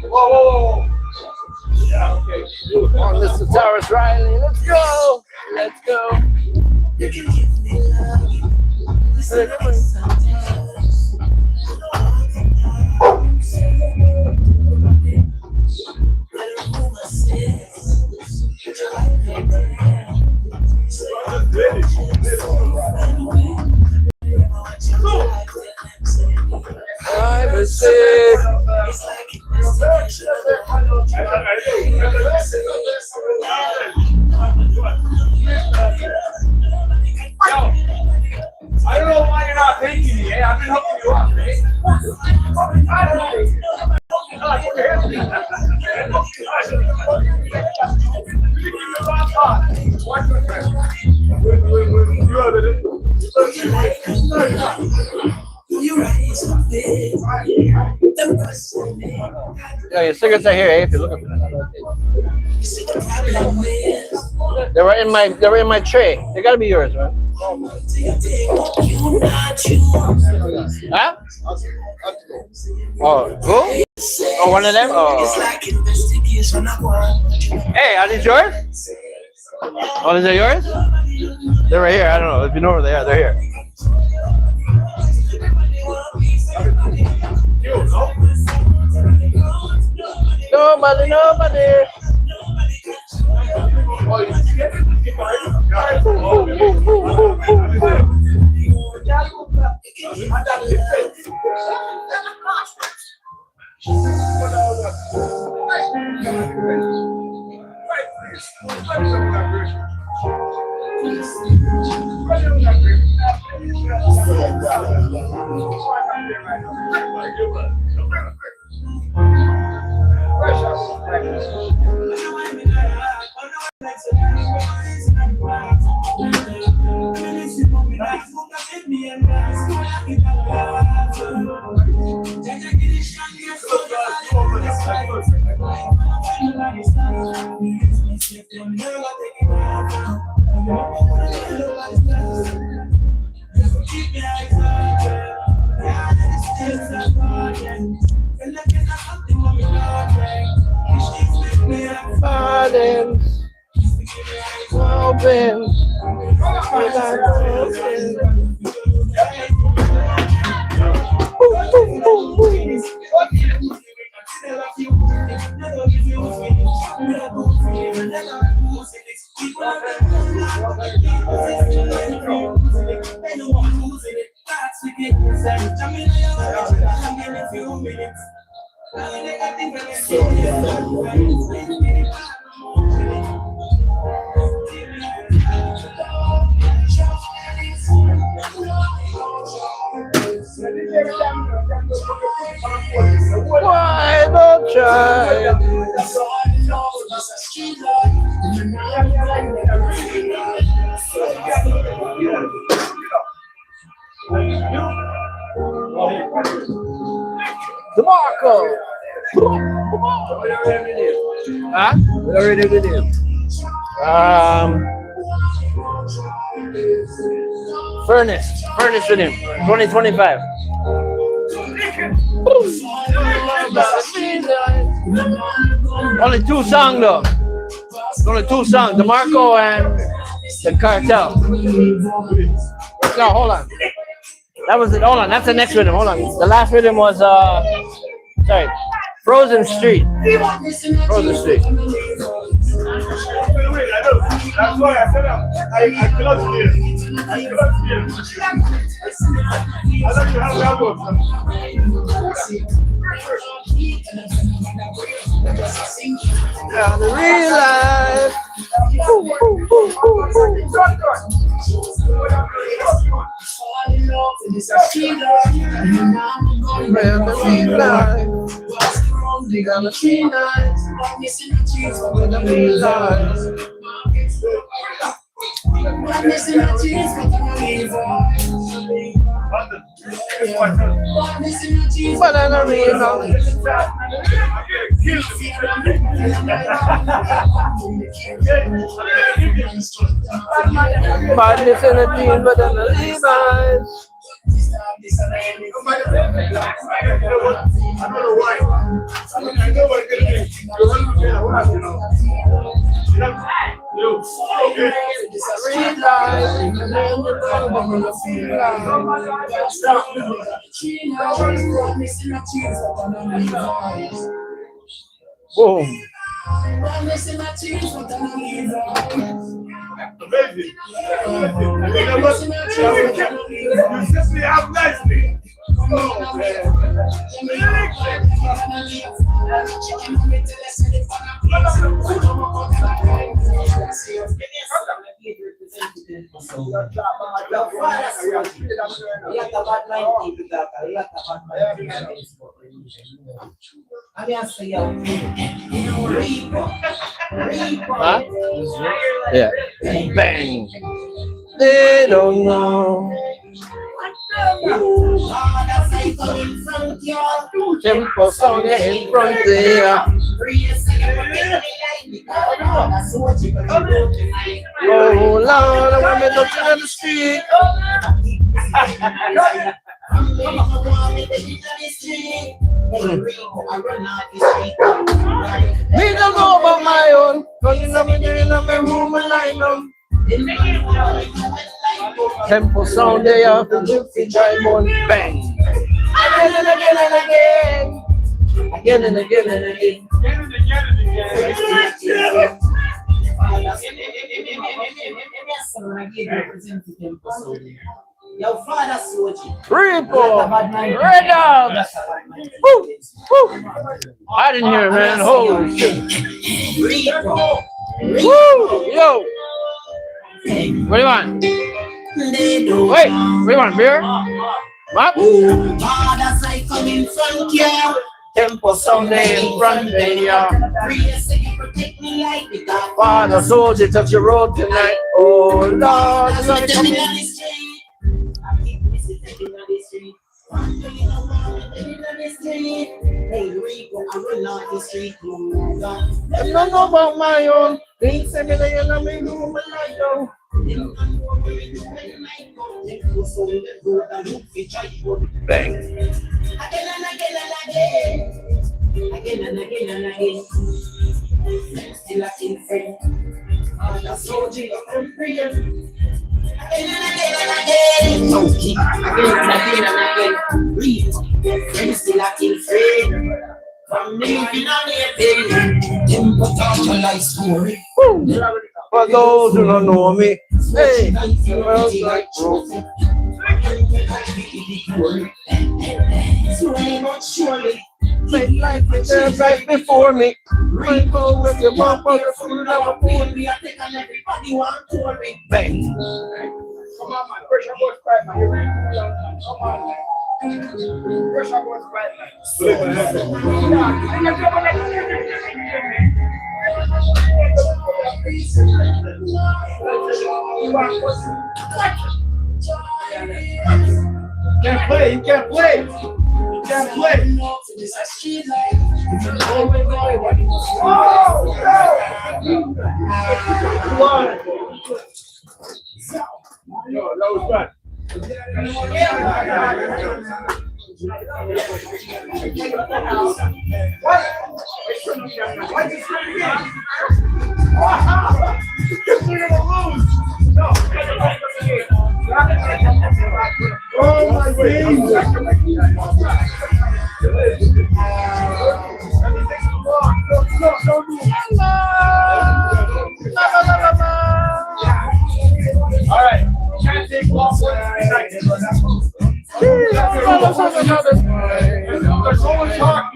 Whoa. Yeah, okay. Come on, Mr. Taurus Riley. Let's go. Let's go. I don't know why you're not thanking me, eh? I've been helping you out, eh? I don't know. Yeah, your cigarettes are here, eh? If you're looking for them. They were in my tray. They gotta be yours, man. Huh? Oh, who? Oh, one of them? Oh. Hey, are these yours? Oh, is that yours? They're right here. I don't know if you know where they are. They're here. Nobody. Why don't try? DeMarco. Huh? What are we doing with him? Furnace with him. 2025. Only 2 songs though. Only 2 songs, DeMarco and the Cartel. No, hold on. That was it. Hold on, that's the next rhythm. Hold on. The last rhythm was sorry, Frozen Street. Frozen Street. That's why I said I cannot hear. I cannot hear. I don't have that one. Yeah, the real life. Badness in the jeans, but in the Levi's. I don't know why. I know what it is. Boom. Amazing. You simply have nicely. Oh, man. Huh? Yeah. Bang. They don't know. Tempo sound in front there. Oh Lord, I want me to turn the street. Me don't know about my own, cause you know me in my room and I know. Tempo sound they have to gypsy drive on bang. Again and again and again. Again and again and again. Your father Soji. Repo, redout. Woo, woo. I didn't hear it, man. Holy shit. Woo, yo. What do you want? Wait, what do you want? Beer? What? Tempo Sunday in front of you. Father soldier touch the road tonight. Oh Lord, Hey, Rico, I run out the street. I don't know about my own. They say me that you're me room and I know. Bang. Again and again and again. Still a king friend. Father soldier, I'm free. Again and again. Friends still a king friend. From living on the baby. Tempo talk your life story. For those who don't know me, hey, smells like rose. Make life with them right before me. Rainbow with your mom, but your food never fool me. I think I everybody want to me. Bang. Come on, man. Push your voice quiet, man. You're ready. Come on, man. Push your voice quiet, man. Can't play. You can't play. You can't play. Yo, that was fun. Oh my all right. Can't take long there's so much talk.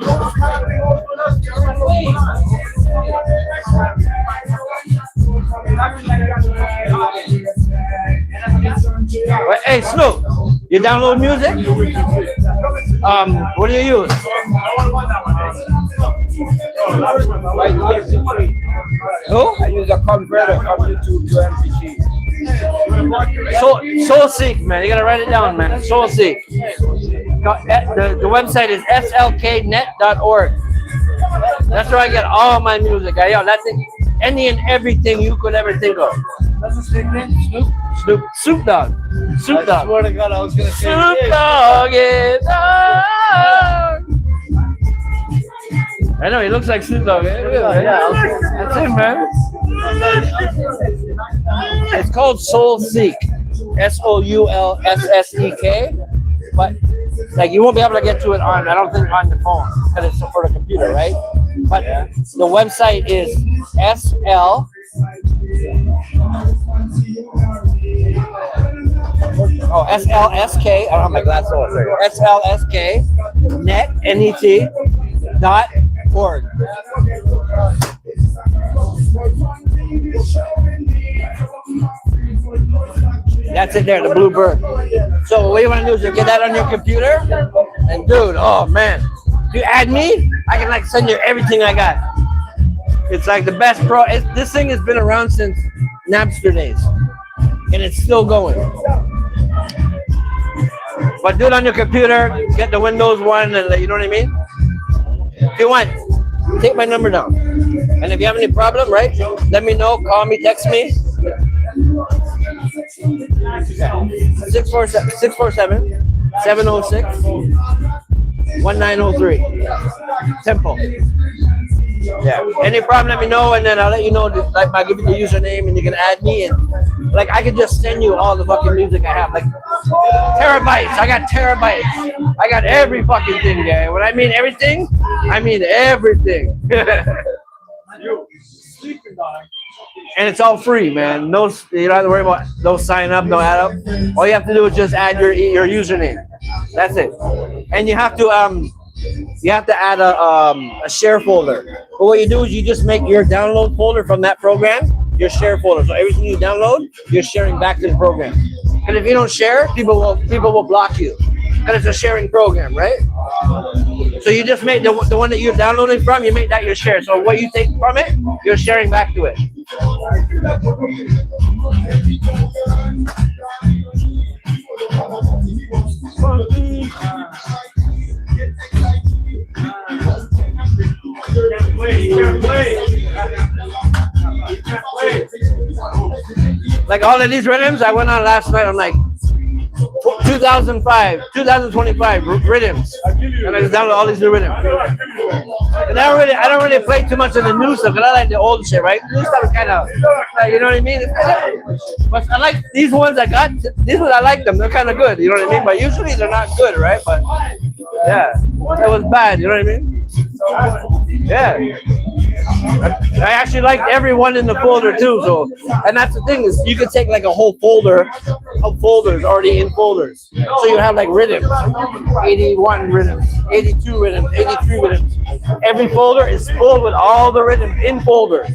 Hey Snoop, you download music? What do you use? Who? I use a converter from YouTube to MP3. Soul Seek, man. You gotta write it down, man. Soul Seek. The website is slknet.org. That's where I get all my music. That's it. Any and everything you could ever think of. That's his nickname, Snoop? Snoop Dogg. Snoop Dogg. I swear to God, I was gonna say Snoop Dogg is dog. I know he looks like Snoop Dogg. Yeah, that's him, man. It's called Soul Seek. SOULSSEK. But like you won't be able to get to it on, I don't think, on the phone because it's for the computer, right? But the website is SLSK. I don't have my glasses on. SLSK net.org. That's it there, the blue bird. So what you want to do is you get that on your computer, and dude, oh man, if you add me, I can like send you everything I got. It's like the best pro. This thing has been around since Napster days, and it's still going. But do it on your computer, get the Windows one, and you know what I mean? If you want, take my number down. And if you have any problem, right, let me know, call me, text me. 647-706-1903. Tempo. Yeah. Any problem, let me know, and then I'll let you know. Like, I'll give you the username, and you can add me, and like I could just send you all the fucking music I have, like terabytes. I got terabytes. I got every fucking thing, guy. When I mean everything, I mean everything. And it's all free, man. No, you don't have to worry about no sign up, no add up. All you have to do is just add your username. That's it. And you have to add a share folder. But what you do is you just make your download folder from that program your share folder. So everything you download, you're sharing back to the program. And if you don't share, people will block you. And it's a sharing program, right? So you just make the one that you're downloading from, you make that your share. So what you take from it, you're sharing back to it. Like all of these riddims, I went on last night on like 2025 riddims, and I just downloaded all these new riddims. And I don't really play too much of the new stuff because I like the old shit, right? New stuff is kind of, you know what I mean? But I like these ones I got. These ones I like them. They're kind of good, you know what I mean? But usually they're not good, right? But yeah, it was bad, you know what I mean? Yeah. I actually liked every one in the folder too. So, and that's the thing is you can take like a whole folder of folders already in folders. So you have like riddims, 81 riddims, 82 riddims, 83 riddims. Every folder is full with all the riddims in folders,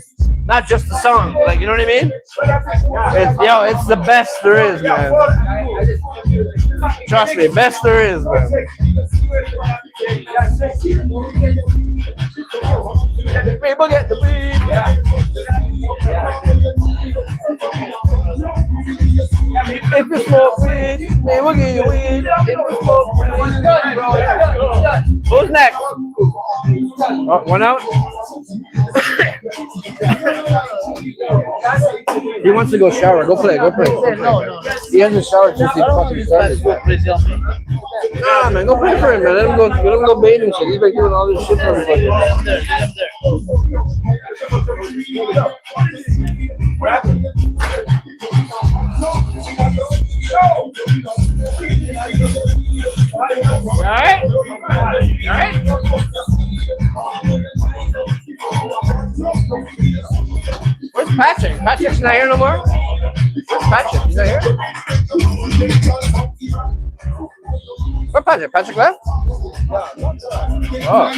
not just the song. Like, you know what I mean? It's the best there is, man. Trust me, best there is, man. People get the beat. If you smoke weed, they will give you weed. If you smoke weed. Who's next? Oh, one out? He wants to go shower. Go play. No. He hasn't showered since he fucking started. Nah, man, go play for him, man. Let him go bathe and shit. He's been doing all this shit for everybody. Alright? Alright? Where's Patrick? Patrick's not here no more? Where's Patrick? He's not here? Where's Patrick? Patrick left? Oh.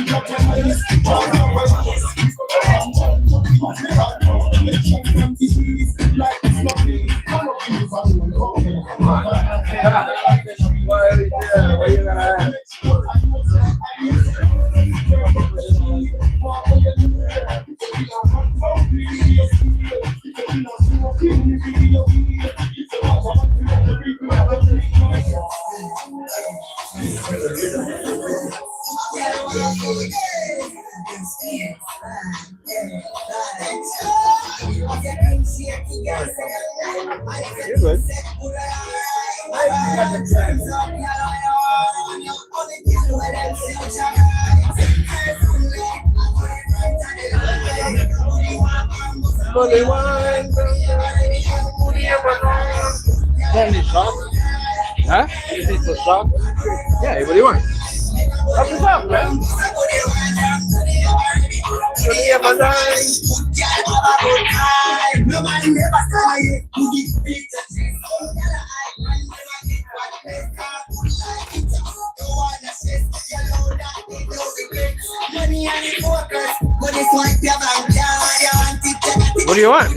You're good. Huh? You need some socks? Yeah, what do you want? Up the top, man. What do you want?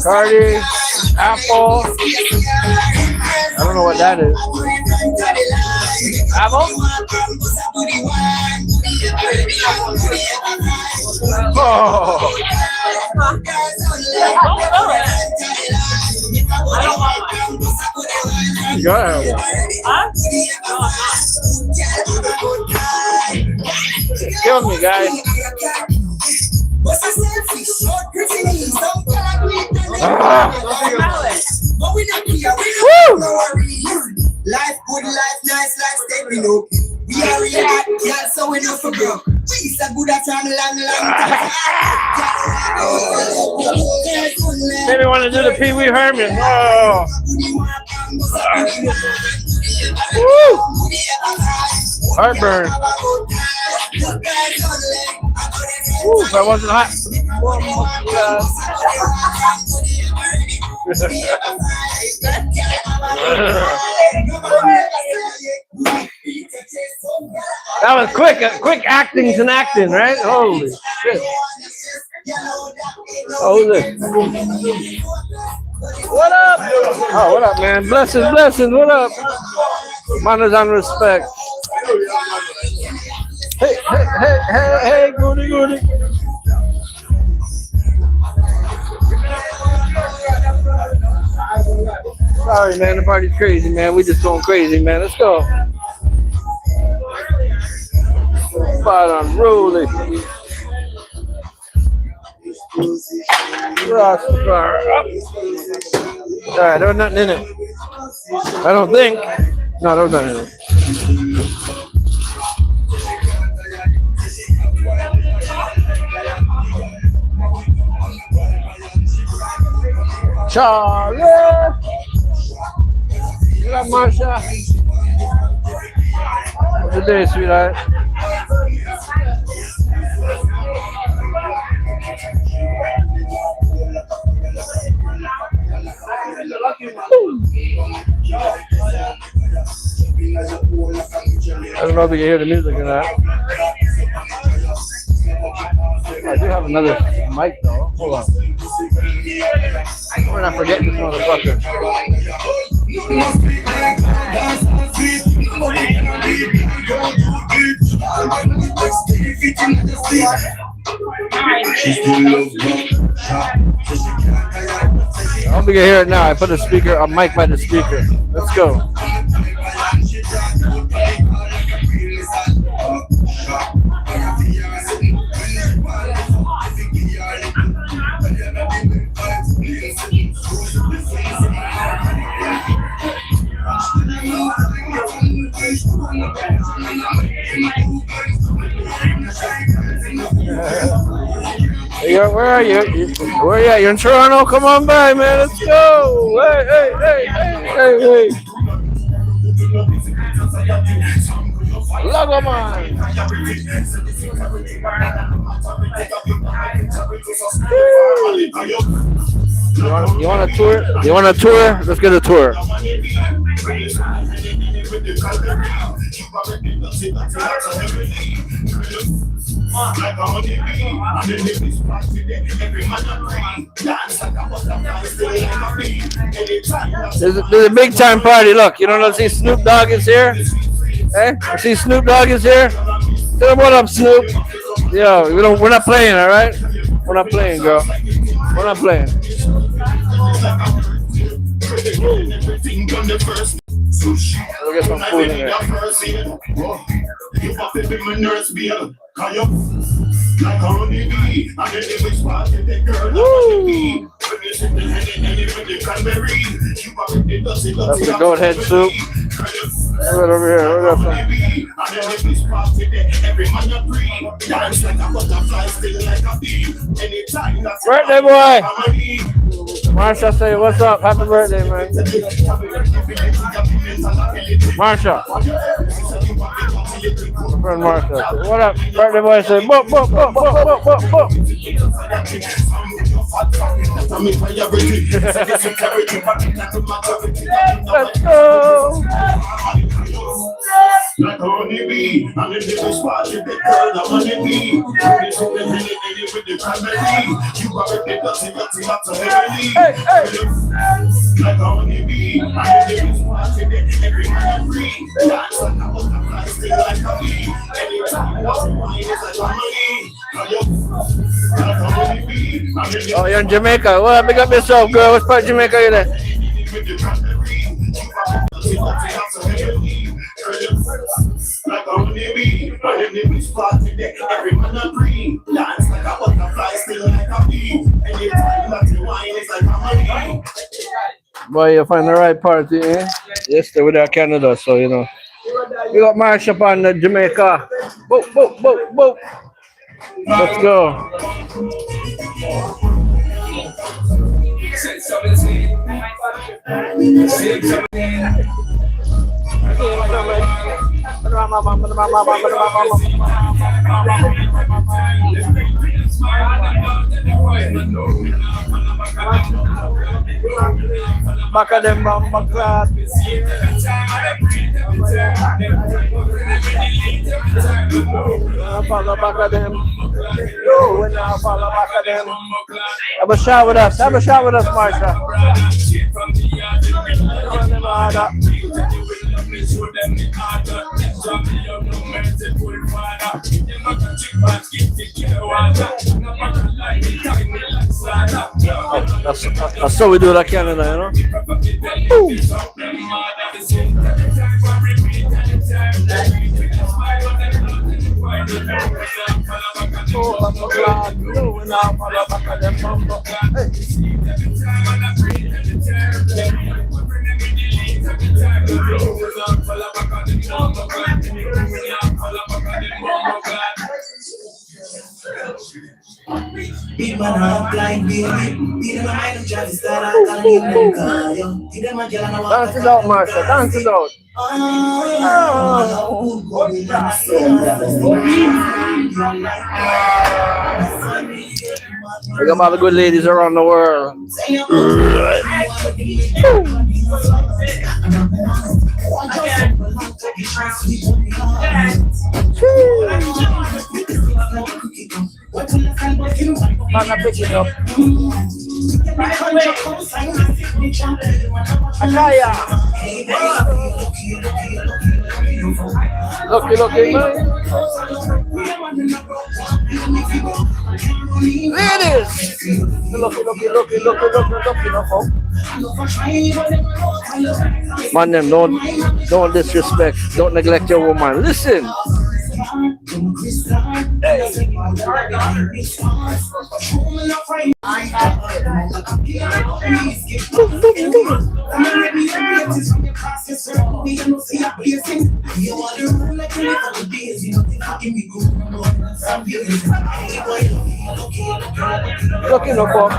Cardi, apple. I don't know what that is. Apple? Oh. Go ahead. Kill me, guys. Woo! Life good, life nice, life steady, no. We are real hot, yeah, so we know for broke. We a good at time, long. Maybe want to do the Pee Wee Herman. Oh. Woo! Heartburn. Ooh, if I wasn't hot. That was quick acting's an acting, right? Holy shit. Holy. What up? Oh, what up, man? Blessings, blessings. What up? Manners and respect. Hey, goody. Sorry, man. The party's crazy, man. We just going crazy, man. Let's go. Spot on rolling. Alright, there was nothing in it. I don't think. No, there was nothing in it. Charlie! What up, Marsha? What's the day, sweetheart? I don't know if you can hear the music or not. I do have another mic though. Hold on. We're not forgetting this motherfucker. I don't think you hear it now. I put a mic by the speaker. Let's go. Where are you? Where are you at? You're in Toronto? Come on by, man. Let's go. Hey. Love man. You want a tour? You want a tour? Let's get a tour. There's a big time party. Look, you don't see Snoop Dogg is here? Hey, you see Snoop Dogg is here? Tell him what up, Snoop. Yo, we're not playing, all right? We're not playing, girl. We're not playing. We'll get some food in there. That's the goat head soup. Right over here. Birthday boy! Marsha, say what's up? Happy birthday, man. Marsha. My friend Marsha. What up? Birthday boy, say boop. Let's go. Like honey bee, I'm in the spot with the girl, I'm on the bee. With the cranberry, you are with the dirty, heavily. Like honey bee, I'm in the spot with the every man free. Dance like a butterfly, still like a bee. Anytime I was mine, it's like honey bee. Oh, you're in Jamaica. Well, pick up yourself, girl. Which part of Jamaica are you there? Like only we, but in the spot today, every man agree. Dance like a butterfly, still like a bee. Anytime that you wine, it's like a money. Boy, you find the right party, eh? Yes, they're with Canada, so you know. We got Marsh up on the Jamaica. Boop. Let's go. Back of them bomb class. Follow back of them. Yo, when I follow back of them. Have a shot with us, Marsha. That's how we do that Canada, you know? Ooh. Big man up blind baby. Did my mind try to start out and give them call you. Did them a girl and I want dance it out, Marsha. Dance it out. We got all the good ladies around the world. Man, I pick it up. Akaya. Lucky, man. Ladies. Lucky. Man, them don't disrespect. Don't neglect your woman. Listen. Looking for.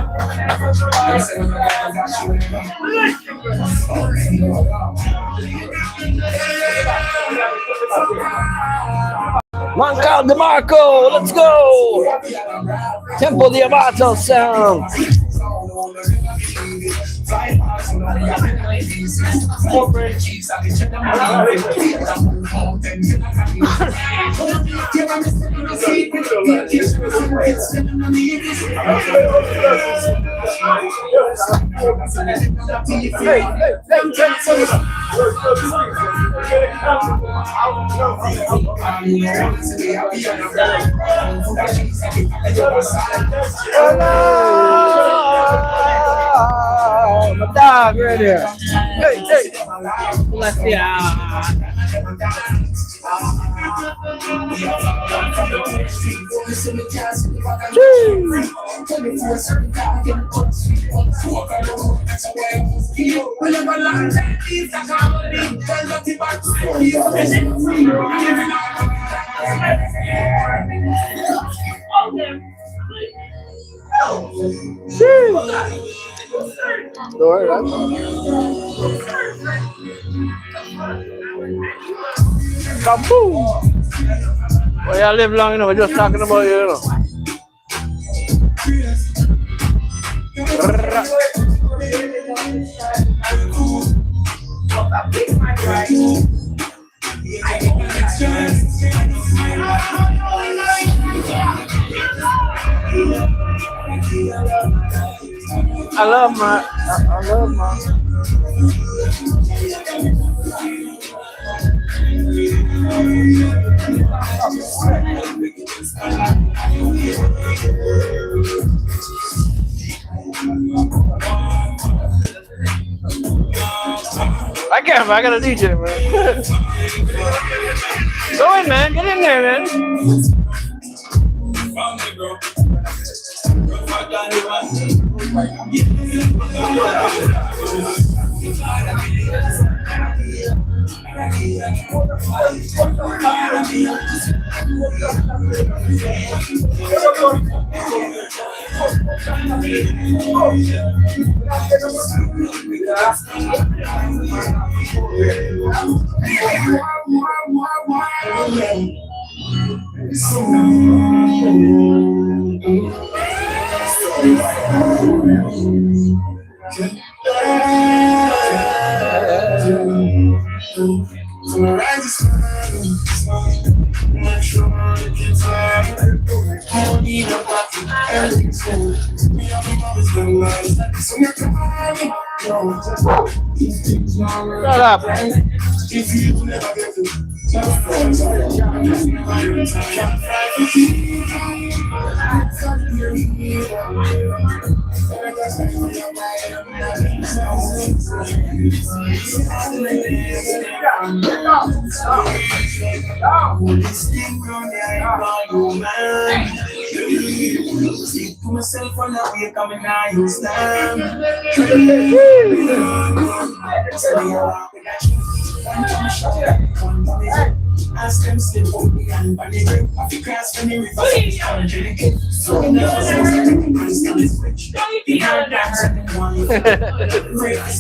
Man called DeMarco, let's go! Tempo di Amato sound. My dog right here. Hey, hey. Let's see. Kaboom! Well, y'all live long enough. We're just talking about you, you know. I love my. I can't. I got a DJ, man. Go in, man. Get in there, man. Shut up.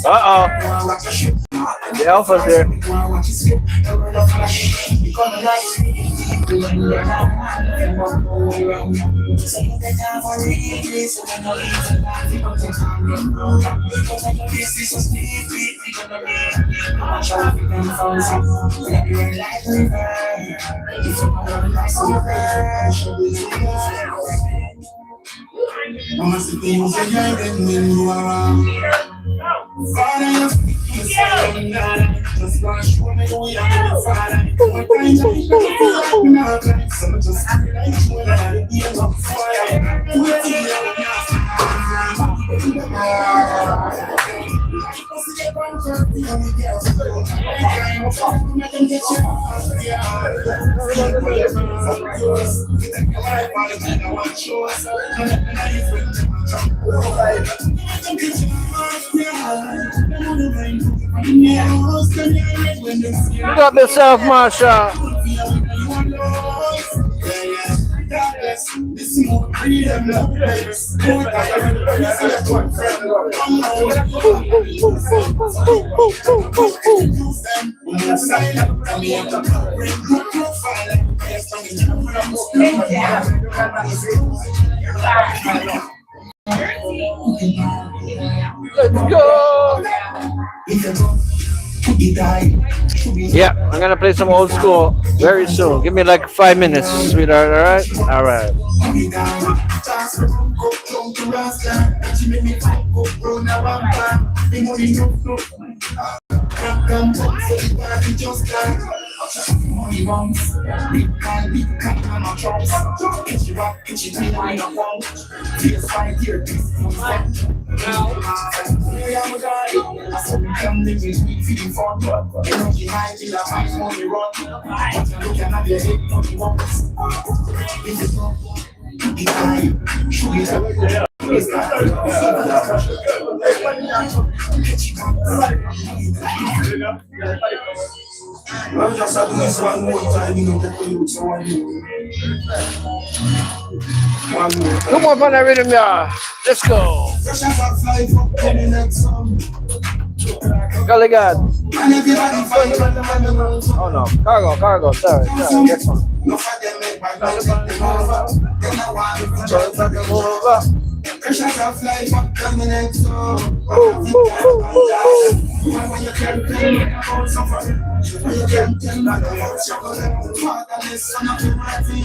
Uh-oh. The alpha's there. Pick up yourself, Marsha. Let's go. Yeah, I'm gonna play some old school very soon. Give me like 5 minutes, sweetheart. All right. I'm just doing this one more time, you know, to you, so one more. Come on, for the rhythm, yeah. Let's go. Golly God. Oh no, cargo, sorry. Next one. Pressures of life are coming and so. When you can't tell me about suffering, when you can't tell me about suffering, fatherless son of humanity,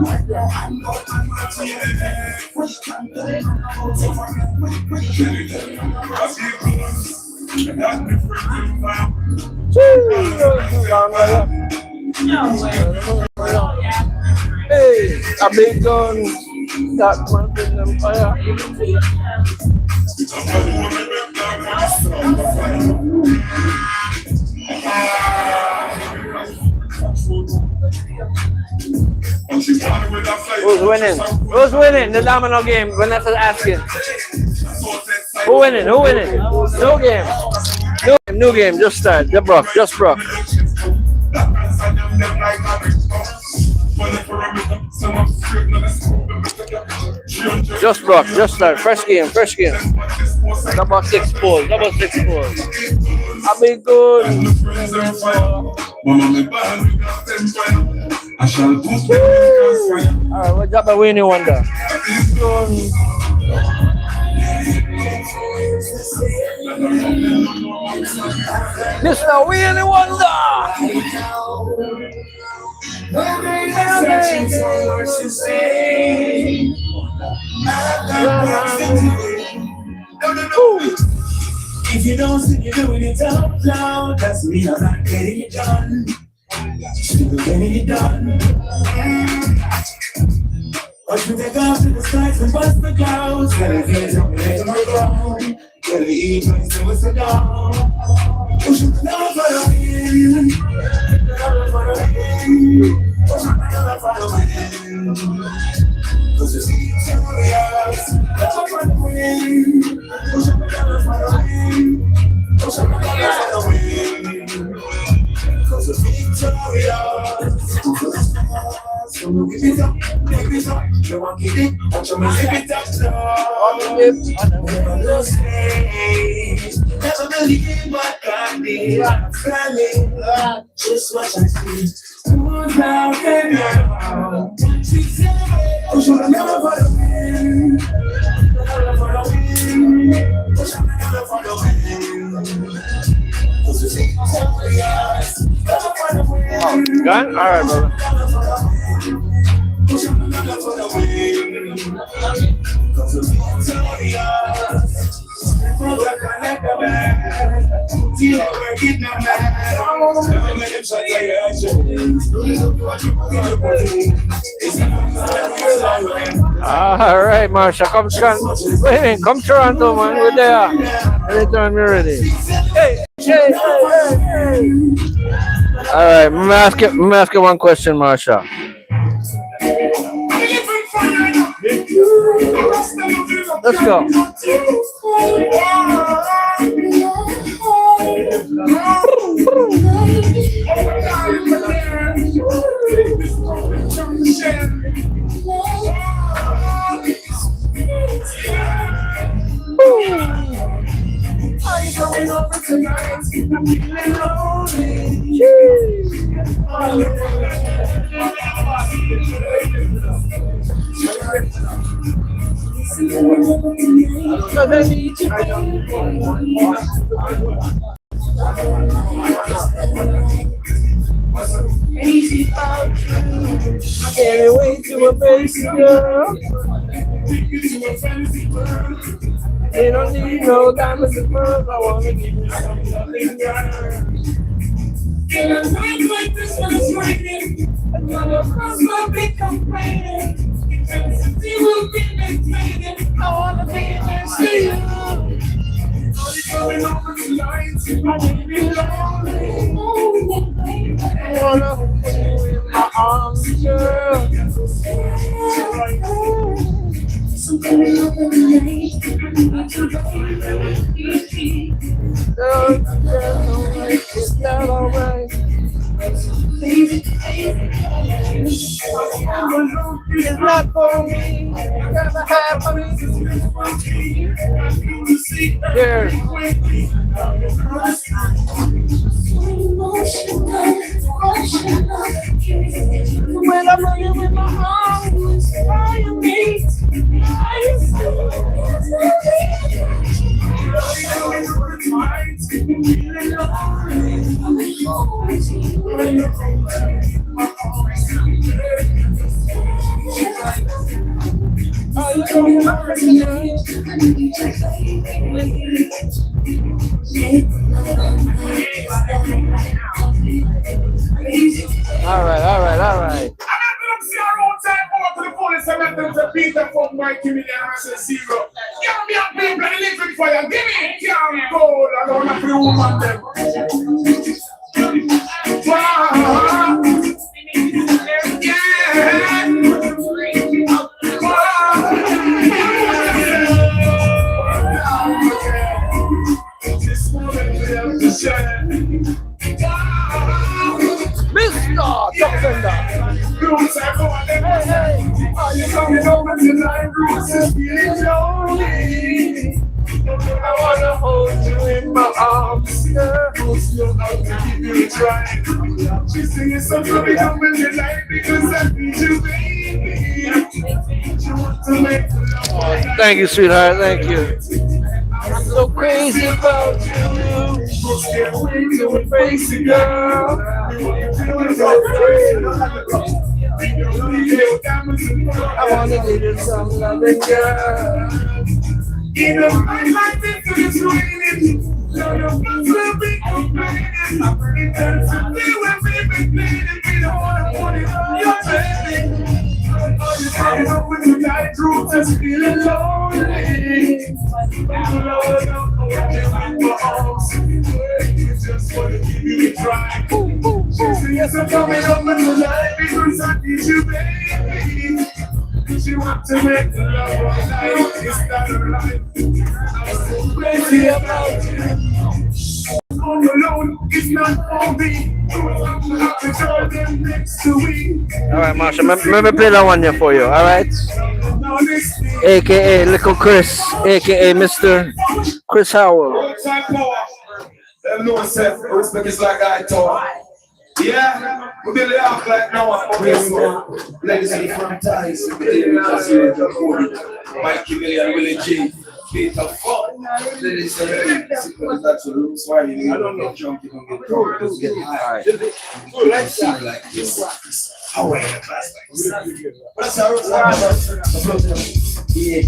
like your hand out and not to you. When you can't tell me about suffering, when you can't tell me about suffering. Hey, a big gun. That one in the fire. Who's winning? Who's winning the domino game? Vanessa's asking. Who winning? New game. New game. Just start. Just broke. Just broke. Just start. Fresh game. Double six pulls. I'll be good. Alright, what job a Winnie Wonder? Mr. Winnie Wonder! If you don't see you doing it out loud, that's me, I'm not getting it done. Still getting it done. Watch me take off to the skies and bust the clouds. Gotta get up and let my ground. Gotta eat my silver cigar. Push it down for the wind. Push it down for the wind. Cause it's victorious. Down for the wind. Push it down for the wind. Push it down for the wind. Cause it's victorious. So give it up, give it up. You want to give it, watch me give it up. Never say, never believe what God did. I'm planning, just watch and see. Who's out there now? She said, push on another for the win. Another for the win. Push on another for the win. Cause it's victorious. Another for the win. Gun? Alright, brother. Push on another for the win. Cause it's victorious. All right, Marsha, come Toronto, man. We're there. Anytime you're ready. Hey. All right, I'm gonna ask you one question, Marsha. Let's go. Anyway, to a basic girl. They don't need no diamonds and pearls. I wanna give you something, girl. In a night like this when it's raining, another cross will be complaining. Intensity will be maintaining. I wanna be there, see you. Going over the lines, I need you lonely. I wanna hold you in my arms, girl. Something over the night, is that alright? It's not for me. You gotta have me. Here. When I'm running with my arms, why you meet? All right. Beat the phone by Give me the answer zero. Give me a big bloody living fire. Give me can't go. I don't have to woman them. Mr. Topsender. Hey. Are you coming over tonight, Bruce? Is feeling lonely. I wanna hold you in my arms, girl. You're out to give you a try. She's singing something coming over tonight because I need you, baby. You want to make love. Thank you, sweetheart. Thank you. I'm so crazy about you. Can't wait till we face it, girl. I wanna give you some loving, girl. In a night like this, it's raining. So your friends will be complaining. Intensity will be complaining. We don't want it on your baby. Are you coming up with your night room just feeling lonely? Lord, don't know what you're in my arms. You just want to give you a try. Yes, I'm coming up with the light because I need you, baby. She want to make the love all night. It's not right. I'm so crazy about you. All alone, it's not for me. I'm happy for them next to me. All right, Marsha. Let me play that one here for you. All right. AKA Little Chris, AKA Mr. Chris Howell. Them know self respect is like I talk. Yeah, we really act like no one. Okay, so ladies and franchise, Mikey Million, Willie G, Peter Funk, ladies and gentlemen, that's the rules. Why you don't get drunk, you don't get drunk, just get high. Let's see like this. How are you, class like this? What's our yeah.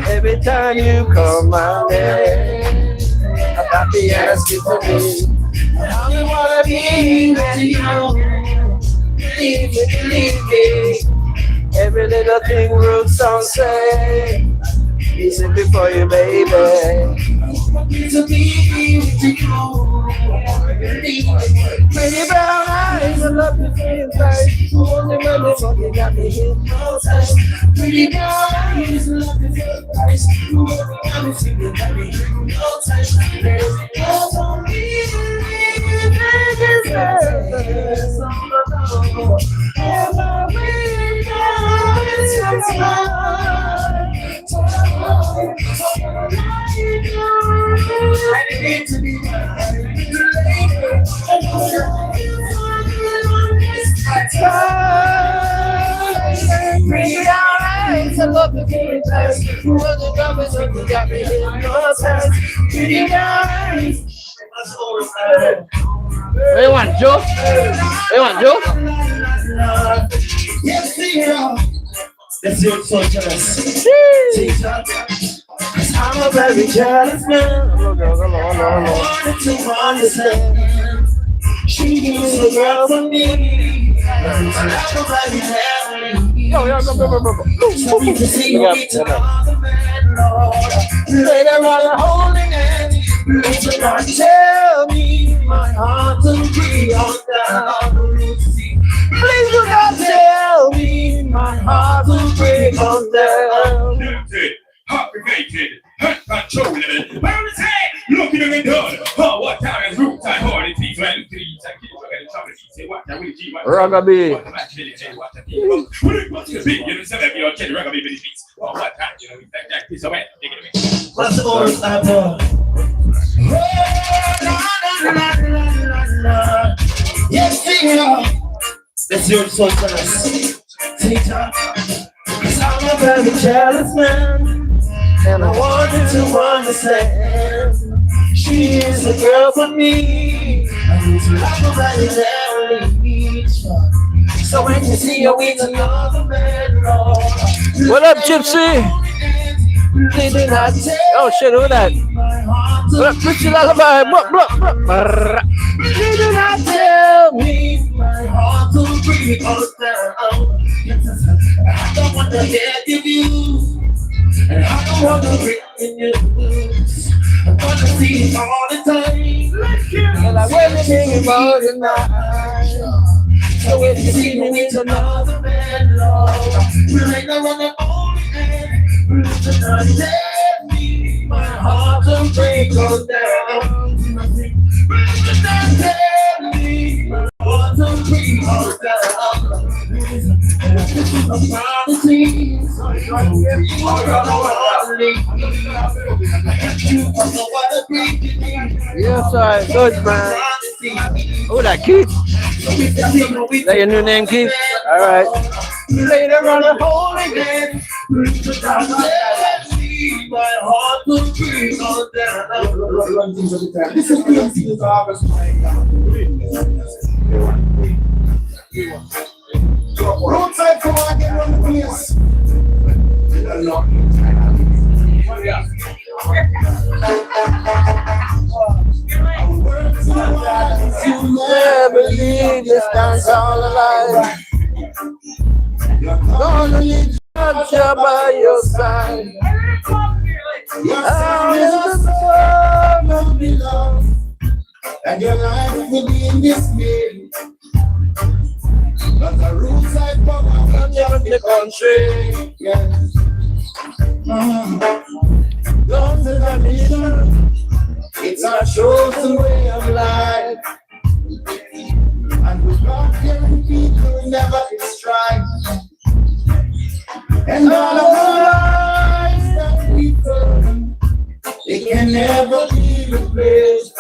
Every time you call my name, I'm happy as you for me. I only wanna be with you. Believe me. Every little thing roots don't say. Listen before you, baby. Pretty brown eyes, I love you for your face. Only money, you got me hypnotized. Pretty brown eyes, I love you for your face. Only money, you got me hypnotized. There's only I love the pretty face. You got me hypnotized. Pretty eyes. What you want, Joe? What you want, Joe? Yes, let's do it so jealous. I'm a very jealous man. I wanted to understand. She is a girl for me. Yo, go. So we can see me to another man, Lord. Later on, holding hands. Please do not tell me my heart to be on down. Please do not tell me my heart will break on down. Complicated, uncontrollable. Around his head, looking at the door. Oh, what time is root time? Holy peace, man. Rugby. What's the orders I brought? Yes, dear. Let's do it so jealous. TikTok. Cause I'm a very jealous man. And I wanted to understand. She is a girl for me. I need to love her right there. So when you see her with another man, Lord. What up, Gypsy? Oh shit, who that? What up, Gypsy Lullaby? You do not tell me my heart will break us down. I don't want to get you, and I don't want to break you. I want to see it all the time, and I want to think about it now. So if you see me with another man, Lord, we ain't no one only man. Please do not tell me my heart will break us down. Please do not tell me my heart will break us down. Yes, I good man. Oh, that Keith. Is that your new name, Keith? All right. Later on, a whole again. My heart will break all down. This is the August. Roadside come on, get on the place. You never leave this dance all alive. Gonna need Georgia by your side. Out in the sun of love, And your life will be in this way. But the roadside come on, in the country. yes. Don't say that mission. It's our chosen way of life. And we God fearing people never strive. And all of the lives that we turn, they can never be replaced.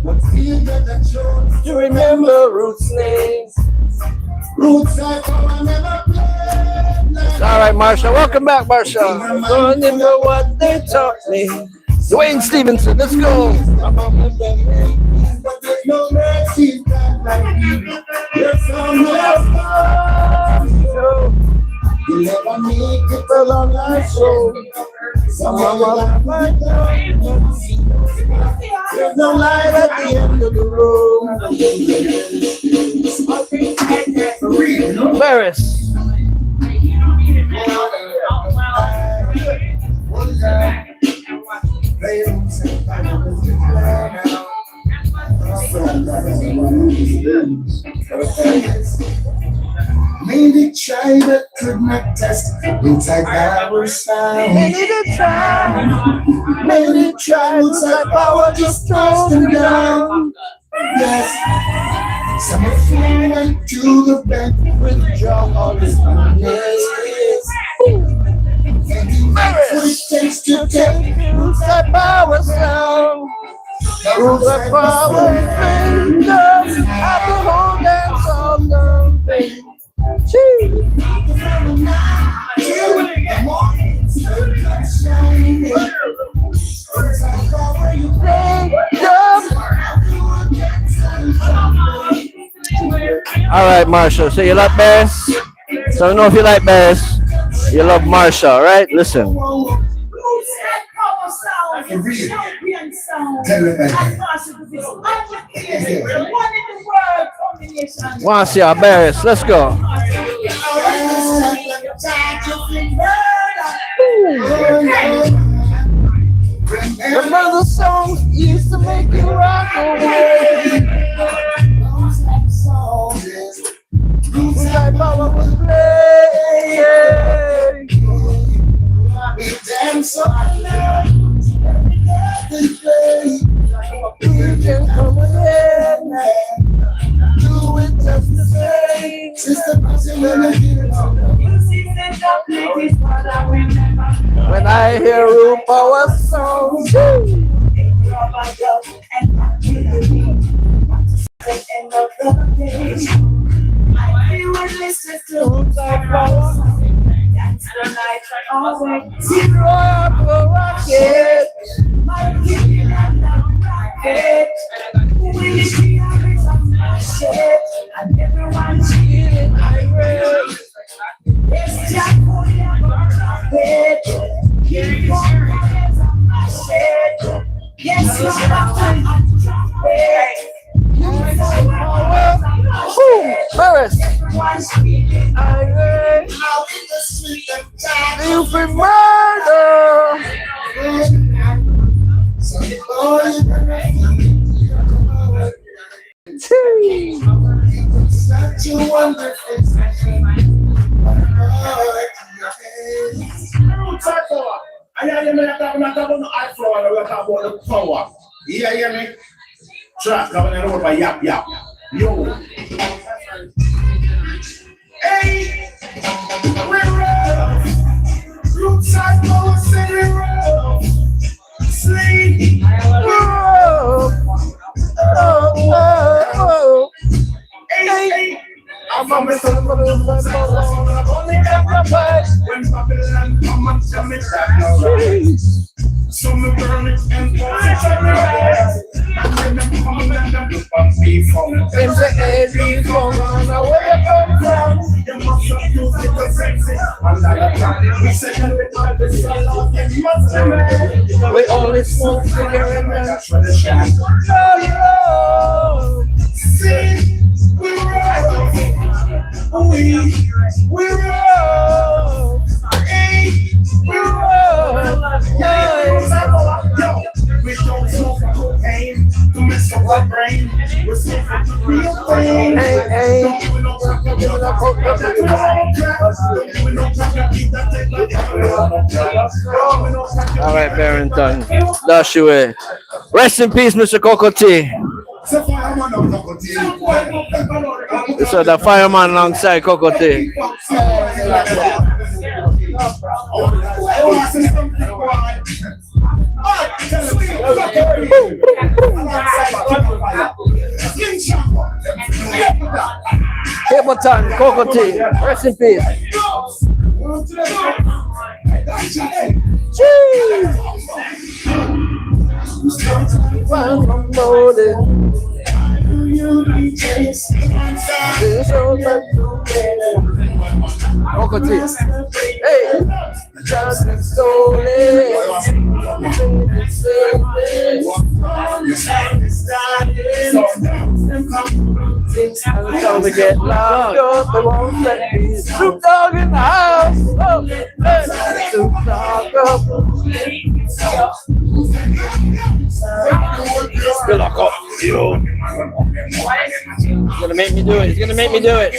But still get a chance To remember Ruth's name. Roots I come and never play. All right, Marsha. Welcome back, Marsha. Don't remember what they taught me. Dwayne Stevenson, let's go. But there's no mercy like you. There's some love. You never make it along life show. Someone will have my time. There's no light at the end of the road. Paris. Many tried but could not test inside our sound. Many tried inside power just tossed them down. Yes, some of them went to the bank with drum all this yes. What it takes to take inside power sound. Rules of power fingers at the whole dance on the thing. All right, Marsha. So you like bass? So I don't know if you like bass. You love Marsha, right? Listen. Want to see our Barris? Let's go. Remember the songs used to make you rock away. Like Mama was playing. We dance so loud. We can come again. Do it just the same. Sister, when I hear Root Power songs, I will listen to Power. That's the night always. Zero up the rocket. My kid and rocket. When you see how it's on my shit, and everyone's feeling irate. It's just for you, rocket. Keep on hands on my shit. Yes, you're about to drop it. Barris. You've been murdered. Such a wonderful I hear me not talking about no iPhone, we're talking about the power. You hear me? Track coming over by yap yap. Yo. Hey, we're rough. Rootside power say we're rough. Sleep. Hey. I'm a Mr. Only sacrifice when Babylon come and tell me that. So me burn it and pour it everywhere. And then them come and them look at me from them say, hey, these ones, where you come from? You must have used it to fix it. And that we say, you must have we only smoke cigarettes and that's for the shot. Oh, see, we roll. We roll. Hey, we roll. We don't smoke cocaine to mess up our brain. We're smoking the real thing. Hey. All right, Barrington. Dash away. Rest in peace, Mr. Coco T. This is the fireman alongside Coco T. Capleton, Coco T. Rest in peace. Coco T. Hey, just stolen. I'm gonna get locked up, they won't let me. Snoop Dogg in the house. Oh, hey. Snoop Dogg up. Good luck, oh, yo. He's gonna make me do it. He's gonna make me do it.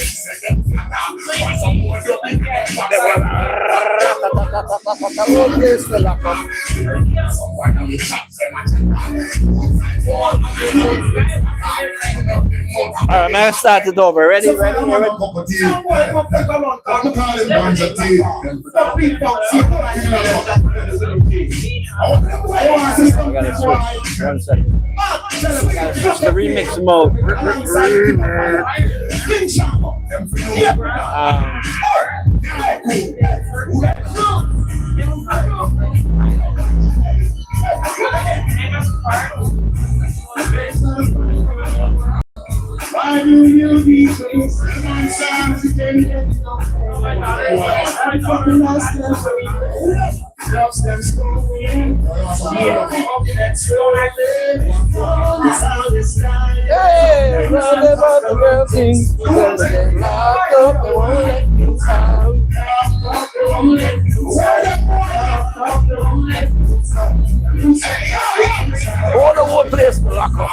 All right, I'm gonna start it over. Ready? Ready? I gotta switch. 1 second. I gotta switch the remix mode. Why do you be so sad today? Hey, round about the girl things. Because they locked up, they won't let me out. All the whole place lock up.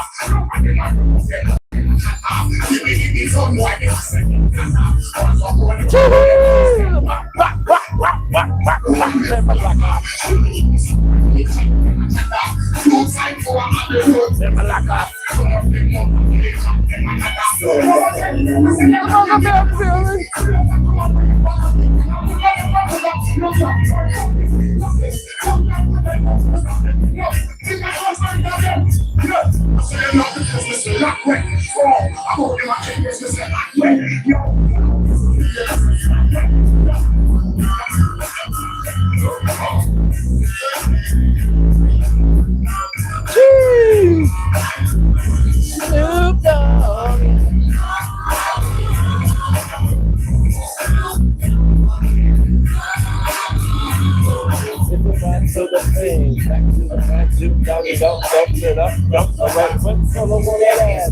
Snoop Dogg. Back to the thing, back to the back, Snoop Dogg, dump it up, dump the right foot, solo on that ass.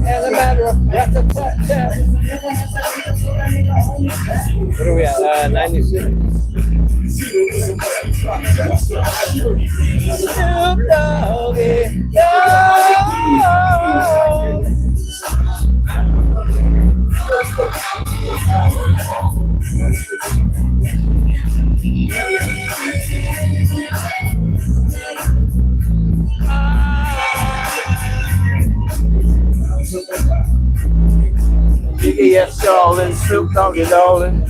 As a matter of fact, what are we at? 96. Snoop Doggy, yes, darling, Snoop Doggy, darling.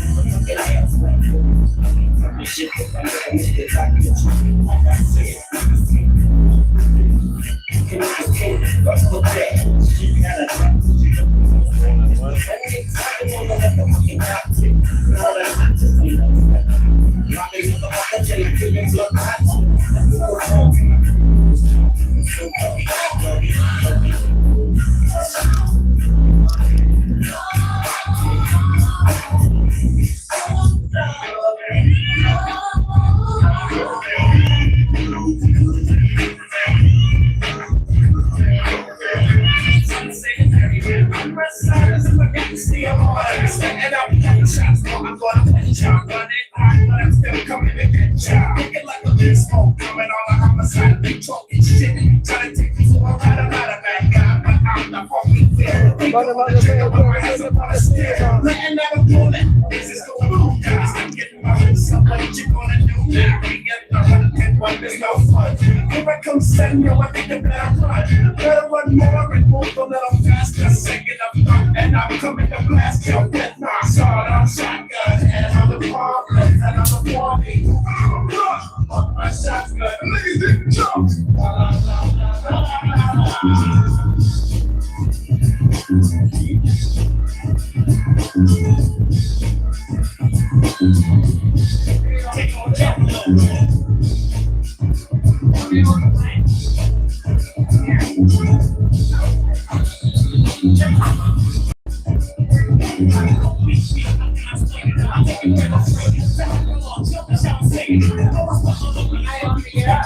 What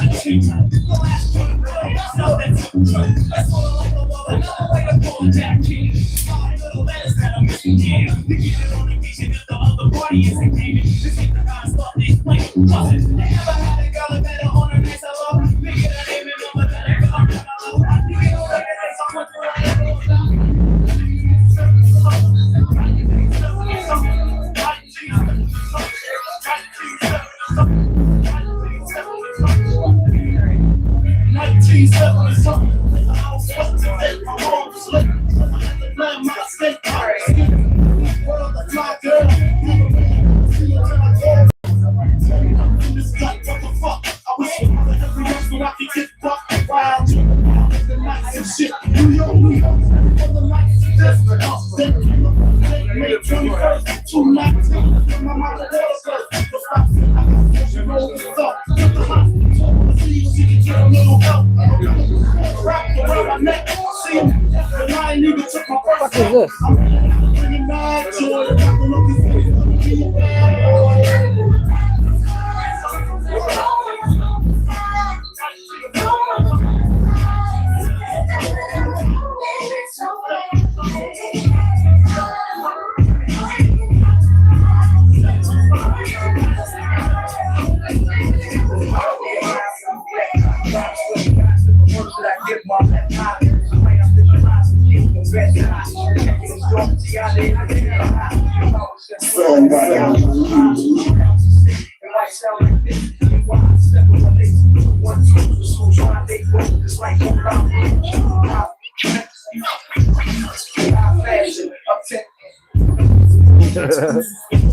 is this?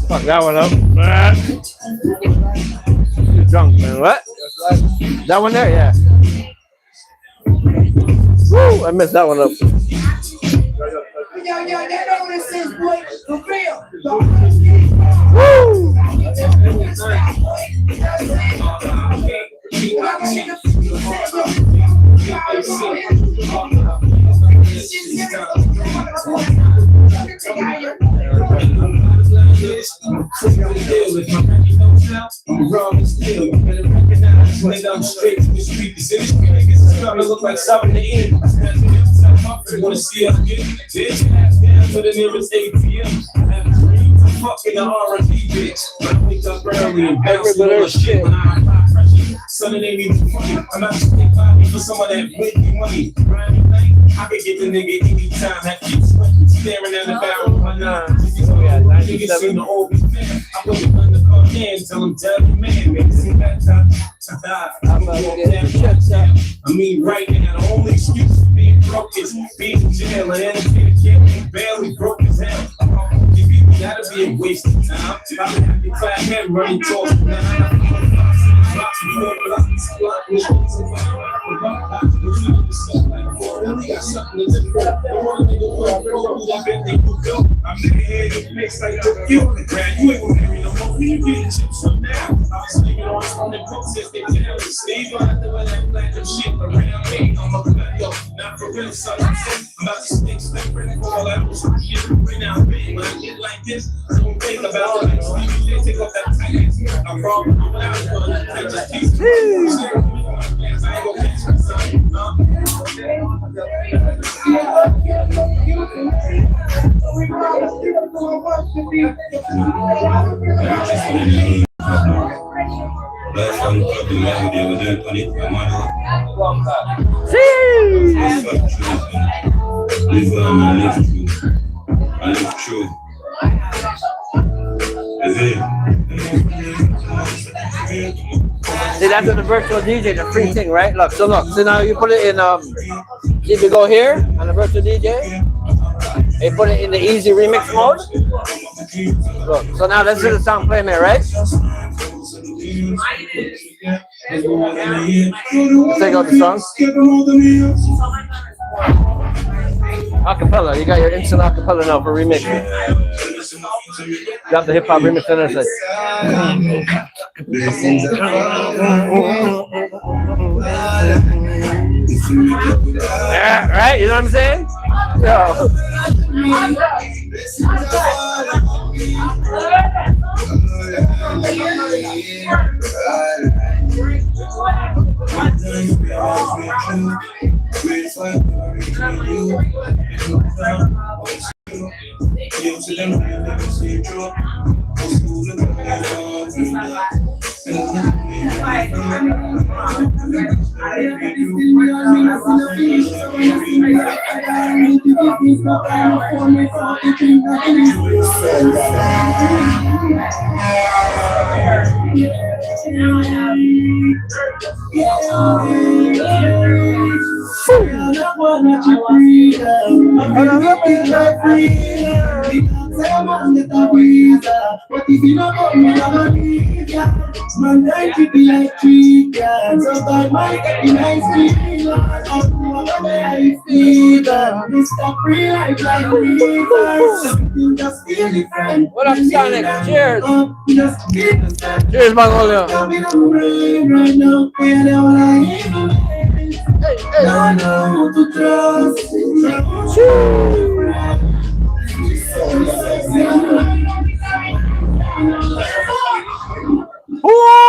Fuck that one up. You're drunk, man. What? That one there? Yeah. Woo! I messed that one up. Woo! I'm straight to the street. This industry niggas is starting to look like something to eat. I want to see us get this down to the nearest ATM. Fucking the R&B bitch. I wake up early and bounce all the shit when I apply pressure. Son, it ain't even funny. I'm not just big body for some of that wicked money. I could get the nigga anytime. That keeps staring at the barrel of my nine. Niggas seem to all be fair. I put the undercut hand, tell him tell man, make it seem that time. I mean, right now, the only excuse for being broke is being in jail. And entertainer can't barely broke his head. That'll be a waste of time. I've been happy clap head running talk. I'm in here to mix like the you. You ain't gonna hear me no more. You get chips from now. I was sleeping on the books if they tell me. Steve, I have to wear that black and shit around me. I'm a good yo, not for real, son. I'm about to stick, slip, and fall out. Right now, big, when I get like this, I don't think about the next thing. You take off that tight. I'm wrong, I'm out, I just keep I ain't gonna catch my son. Last time we probably met with you, we're doing it. I live true. Is it? See, that's on the virtual DJ, the free thing, right? Look, so look, so now you put it in, if you go here on the virtual DJ, you put it in the easy remix mode. Look, so now let's do the song playing there, right? Let's take out the song. Acapella, you got your instant acapella now for remix. Got the hip hop remix in there. Yeah, right? You know what I'm saying? Yo. But if you don't want me, I'm gonna leave ya. Man, I treat me like treat ya. So God might get me nice fever. I'm gonna fever. Mr. Free life like fever. You just feel the friend. What up, Sonic? Cheers. Just feel the friend. Cheers, Magnolia. Come in on brain right now. Where they wanna hear don't know who to trust. Oh,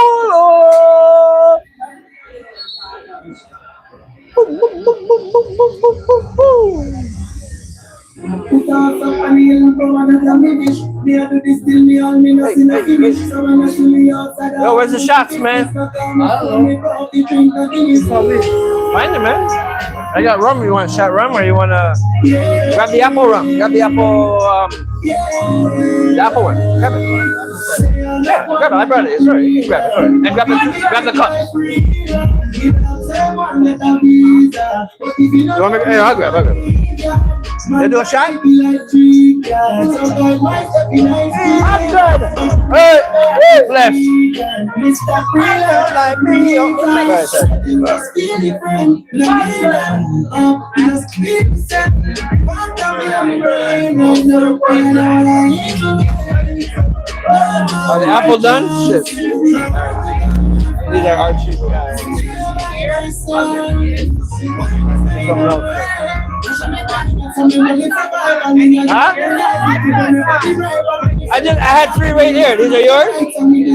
yo, where's the shots, man? Find them, man. I got rum. You want a shot rum, or you want to grab the apple rum? Grab the apple one. Grab it. Yeah, grab it. I brought it. It's right. You can grab it. Right. And grab the cup. You want me? Hey, I'll grab it. You do a shot? I'm good. Hey, left. Like me. Are the apple done? Shit. These are Archie guys. Huh? I had 3 right here. These are yours?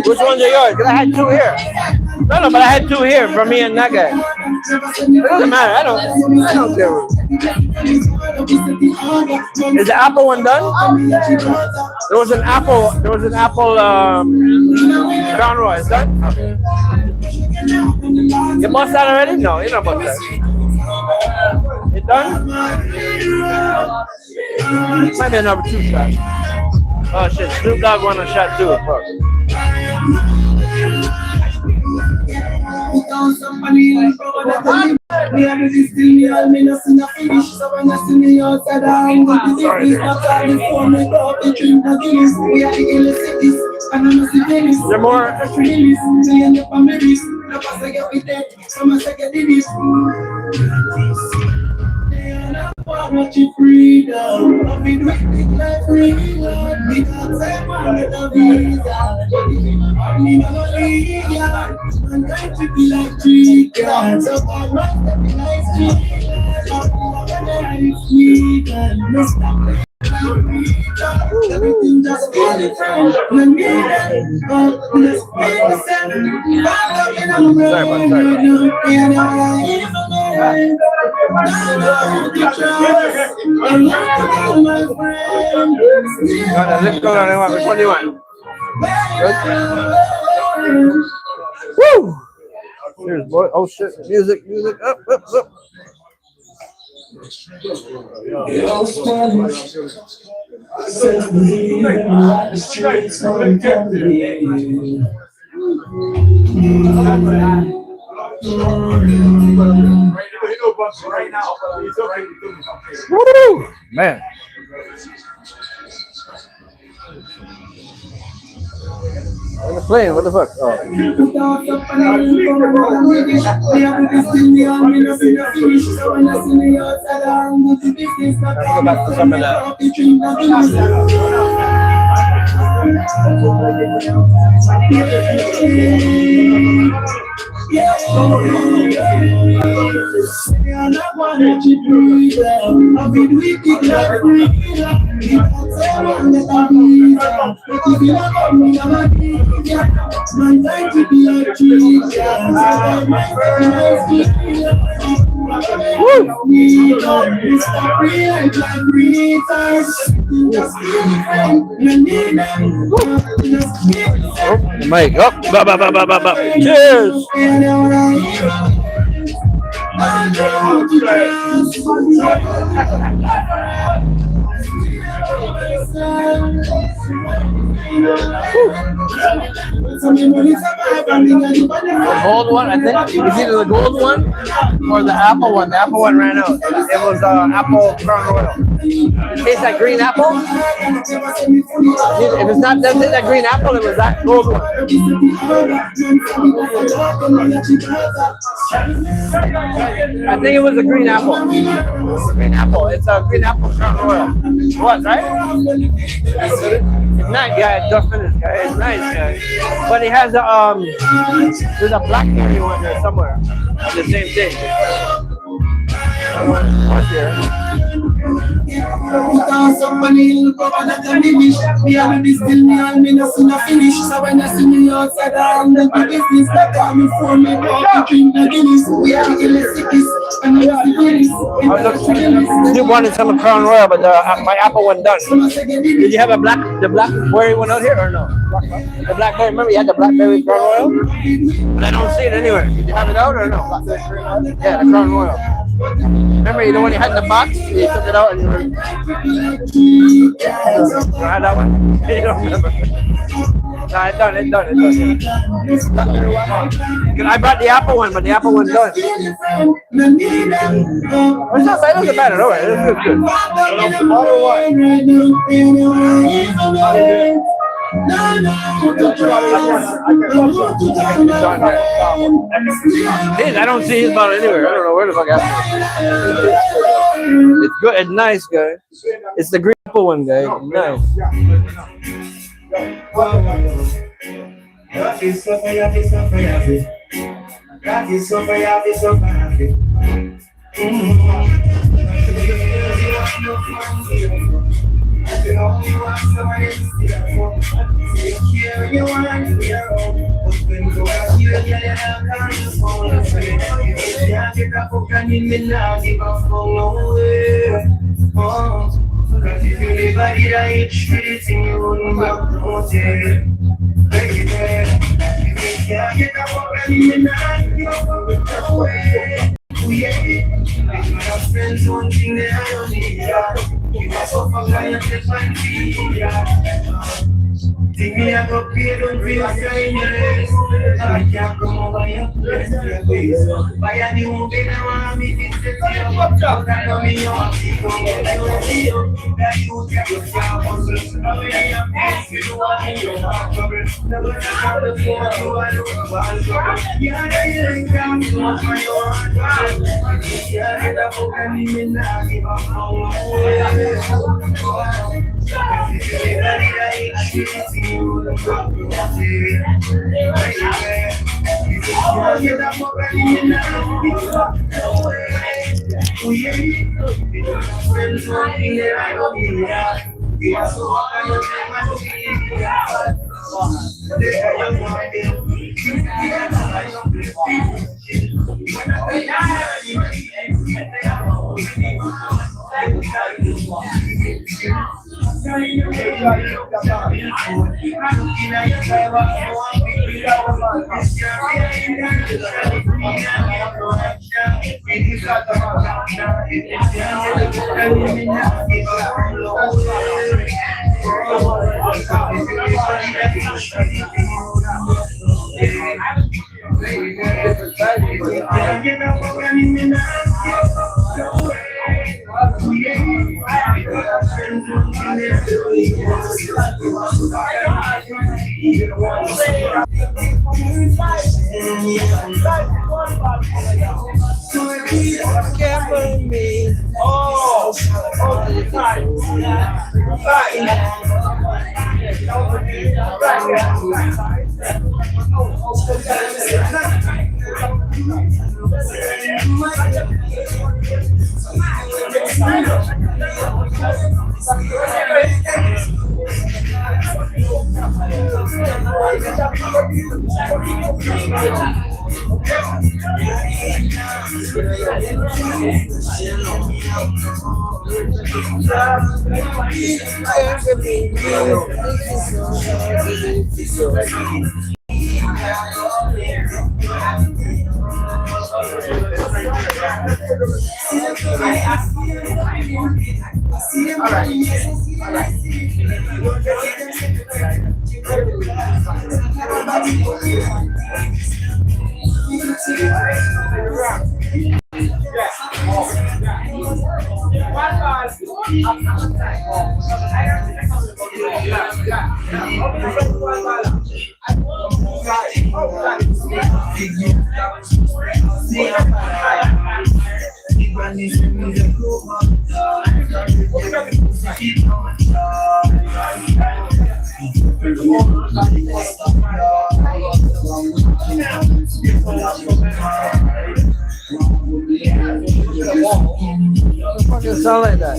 Which ones are yours? Because I had 2 here. No, but I had 2 here for me and that guy. It doesn't matter. I don't care. Is the apple one done? There was an apple brown roy. Is that? Okay. You bust that already? No, you don't bust that. It done? Might be another 2 shots. Oh shit, Snoop Dogg won a shot too. Fuck. Is there more? Which one do you want? Woo! Here's boy. Oh shit! Music, up. Woo! Man. What the playing? What the fuck? Oh. Let's go back to some of that. Mike, up, cheers. The gold one, I think, it was either the gold one or the apple one. The apple one ran out. It was apple crown royal. It tastes like green apple. If it's not that, that green apple, it was that gold one. I think it was a green apple. Green apple. It's a green apple crown royal. What, right? It's nice, yeah. It's just finished, guy. It's nice, guy. But it has a there's a blackberry one there somewhere. The same thing. What's here? Somebody look over that and finish. Me and this still me and me no soon finish. So when I see me outside, I'm the business. That time me for me, but we drink the Guinness. We are the sickest. And we are the Guinness. You wanted some Crown Royal, but my apple one done. Did you have the blackberry one out here or no? The blackberry, remember you had the blackberry Crown Royal? But I don't see it anywhere. Did you have it out or no? Yeah, the Crown Royal. Remember, you know when you had in the box, you took it out and you were... had that one? You don't remember. No, it's done. I brought the apple one, but the apple one's done. It's not bad, it doesn't matter, no way. It's good. I don't see his bottle anywhere. I don't know where the fuck happened. It's good. It's nice, guys. It's the green apple one, guys. Nice. Take me a go pay, don't feel kindness. I can't come over your place. Buy a new bin, I want me to set you up. I know me, you want to go get you. That you get your job. I'm going to ask you what you want. Never have the phone, you are the one. Yeah, they ain't come to my own. Yeah, they don't have me now. Give up all my way. Fucking sound like that.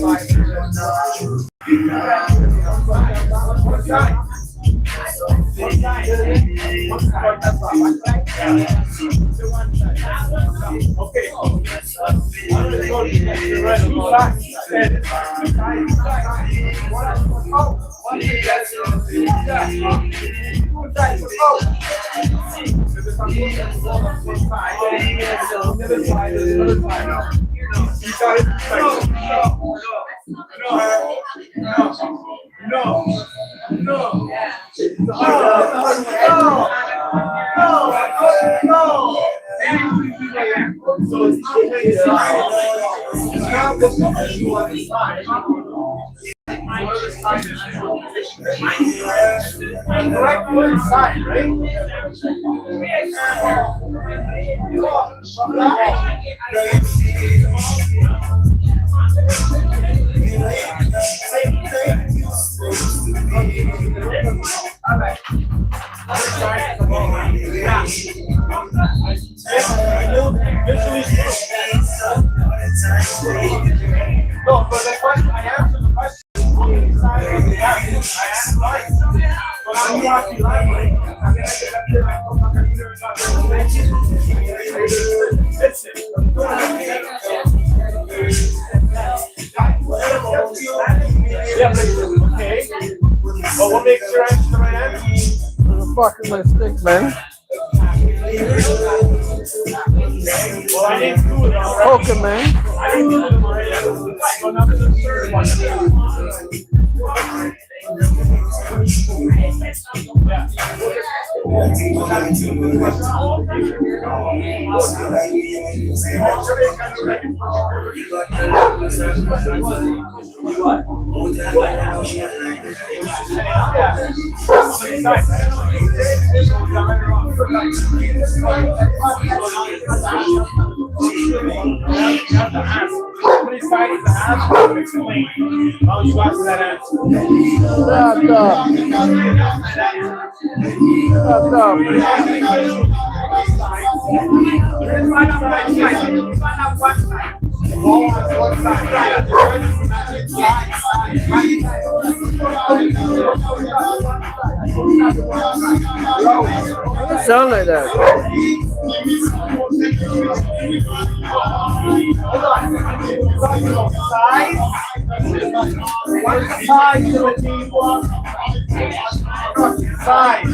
But what makes your answer the right answer? Fucking my stick, man. Well, I didn't do it already. Poker, man. I didn't do it already. So now there's a third one. How many sides the ass will explain how you got to that answer. Sound like that. Side to the table. Side.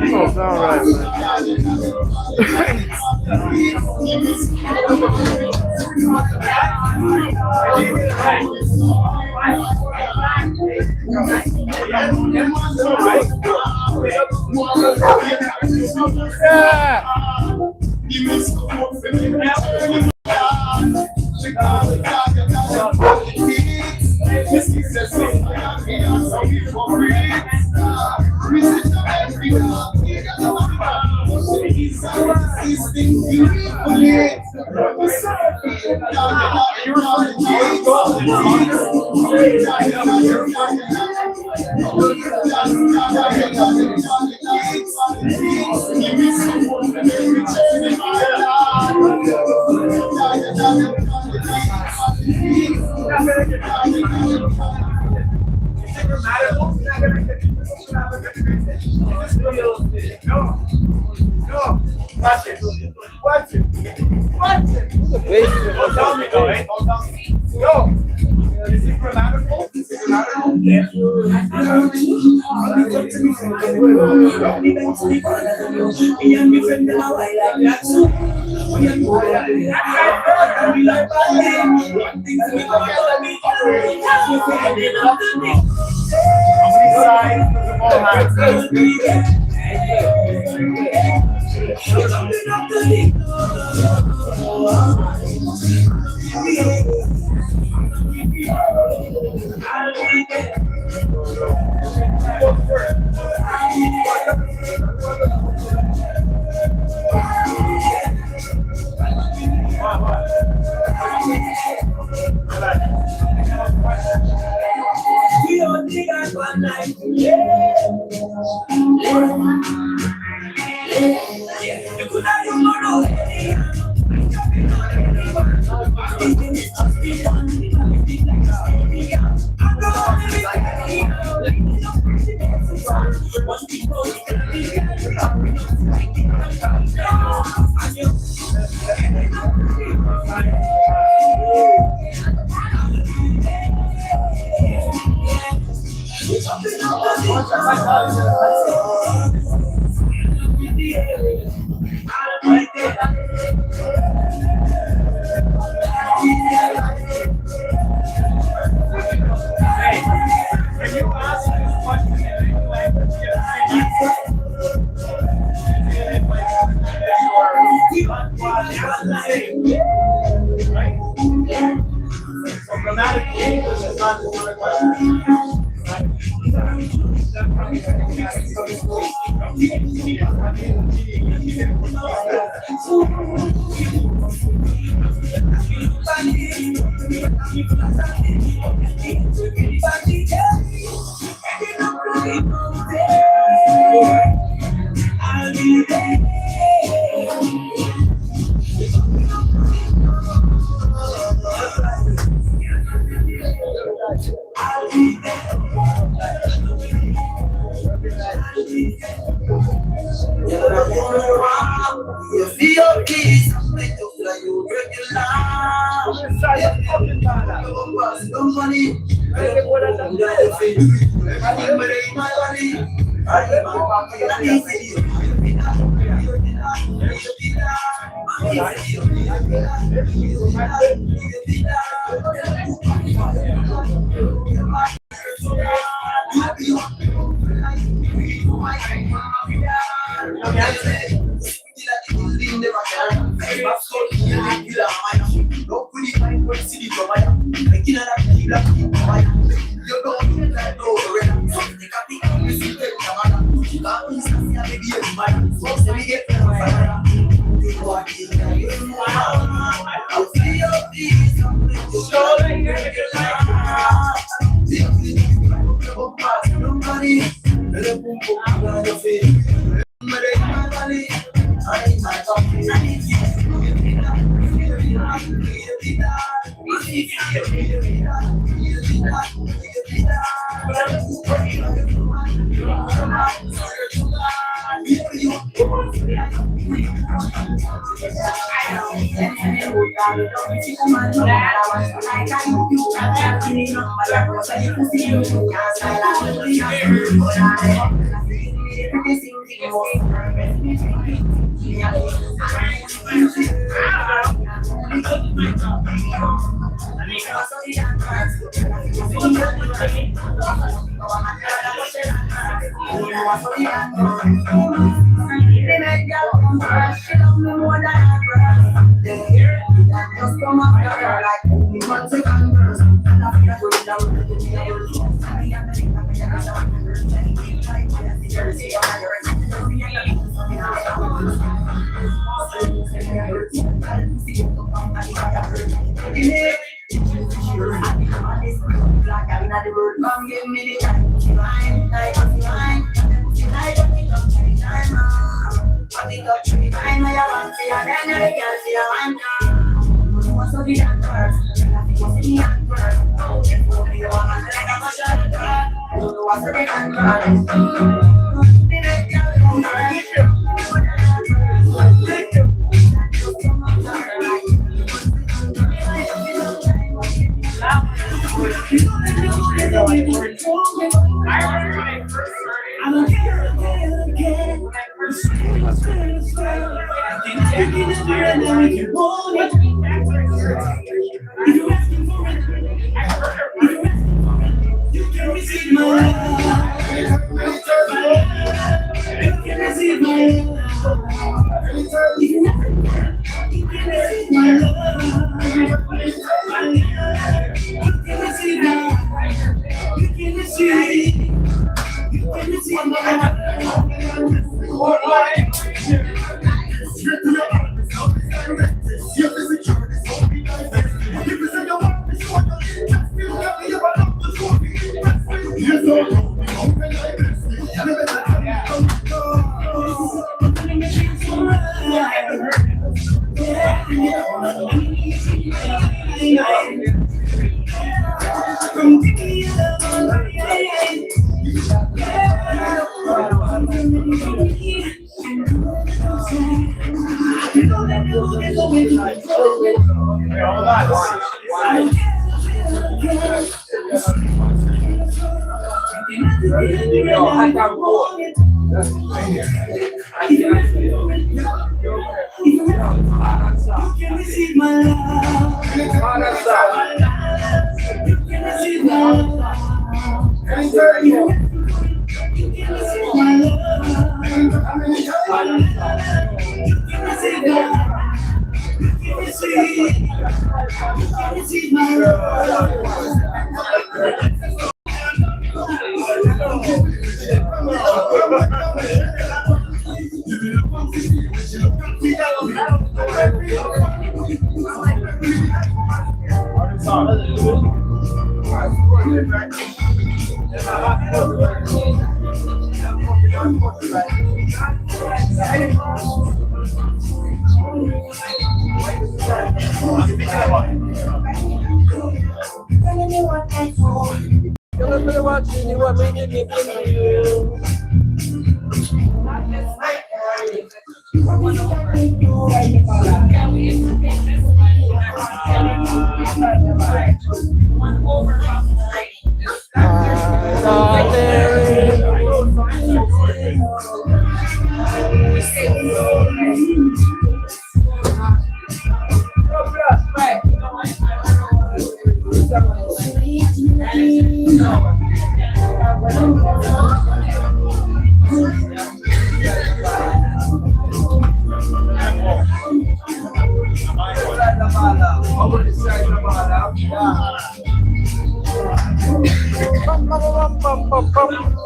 Oh, all right, Watch it. Watch it. Watch it. Don't tell me, though, eh? Don't tell me. Go. Is it grammatical? Is it grammatical? Yeah.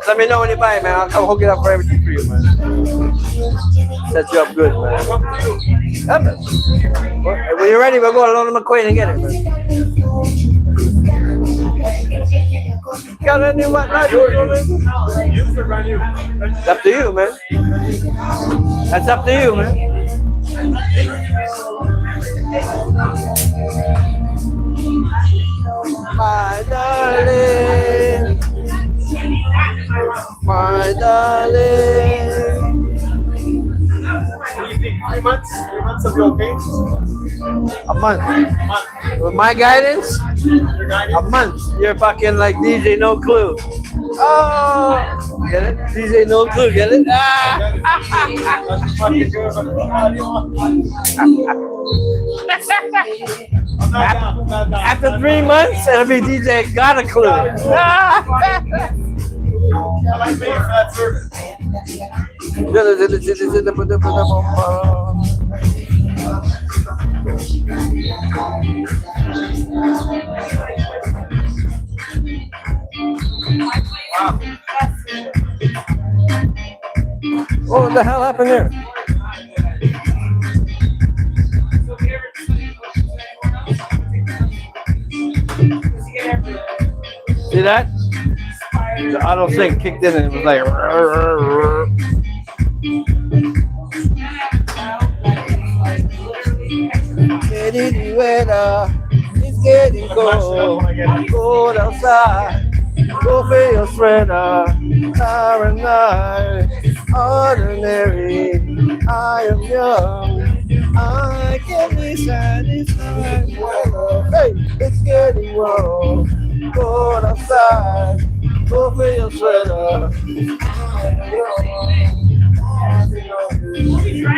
Let me know when you buy, man. I'll come hook it up for everything for you, man. Set you up good, man. Yeah, man. When you're ready, we'll go to McQueen and get it, man. Got any what? It's up to you, man. That's up to you, man. My darling, my darling. What do you think? 3 months? 3 months of your okay? A month. With my guidance, a month. You're fucking like DJ No Clue. Oh, get it? DJ No Clue, get it? After 3 months, it'll be DJ Got a Clue. I like paying for that service. Wow. What the hell happened there? See that? The auto sync kicked in and it was like. Getting weather, it's getting cold. Cold outside. Go for your sweater, night, ordinary. I am young, I can be satisfied. Hey, it's getting warm, cold outside. Go for your sweater.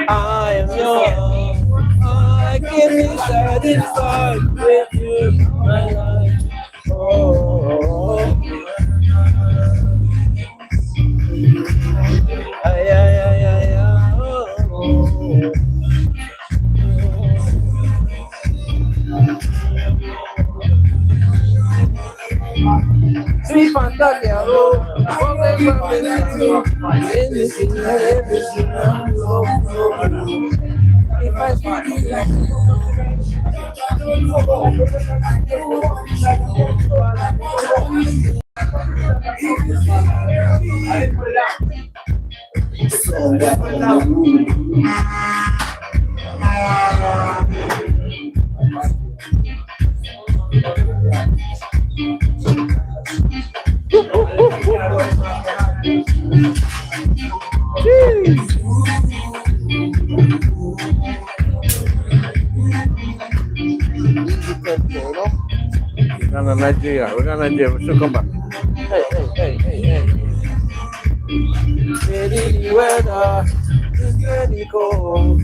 I am young, I can be satisfied with you, my life. Oh. Ay, ay, ay, ay, ay, oh. Sweet fantasy, hello. If I speak We're gonna Nigeria. We should come back. Hey. Getting weather, it's getting cold.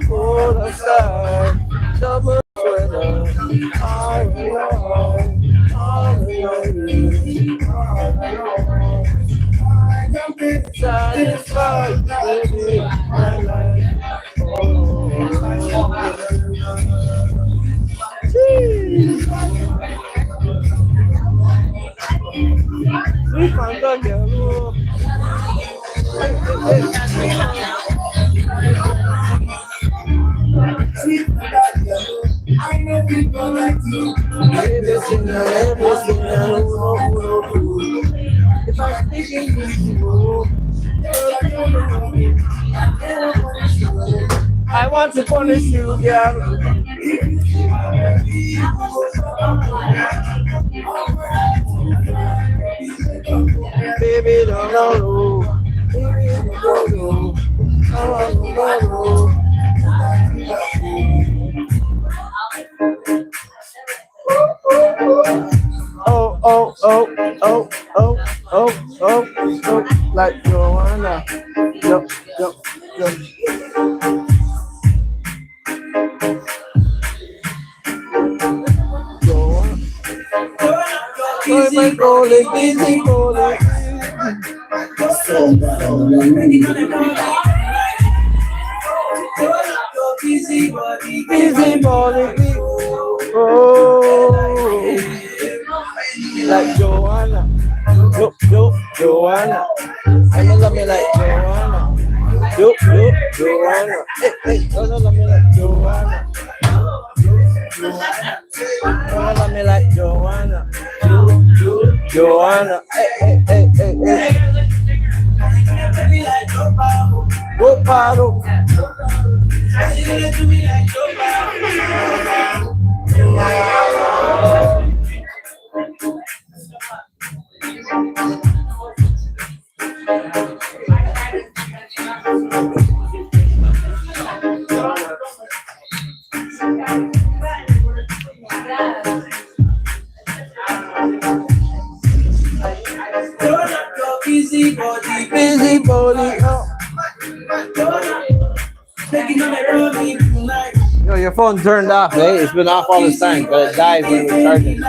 Cold outside, summer weather. I'm alone. I can be satisfied, baby. My life. We found out yellow. I know people like you. Everything if I'm speaking with you, I want to punish you, girl. Baby, don't know. Baby, don't know. Oh, like Joanna. Yo. Busy calling. Busy body. Oh, like Joanna. Joanna. I love me like Joanna. Joanna. Hey, I love me like Joanna. I love me like Joanna. Joanna. Hey. Go paddle. Busy body. Yo, your phone turned off, eh? It's been off all this time, but it dies when we're charging. I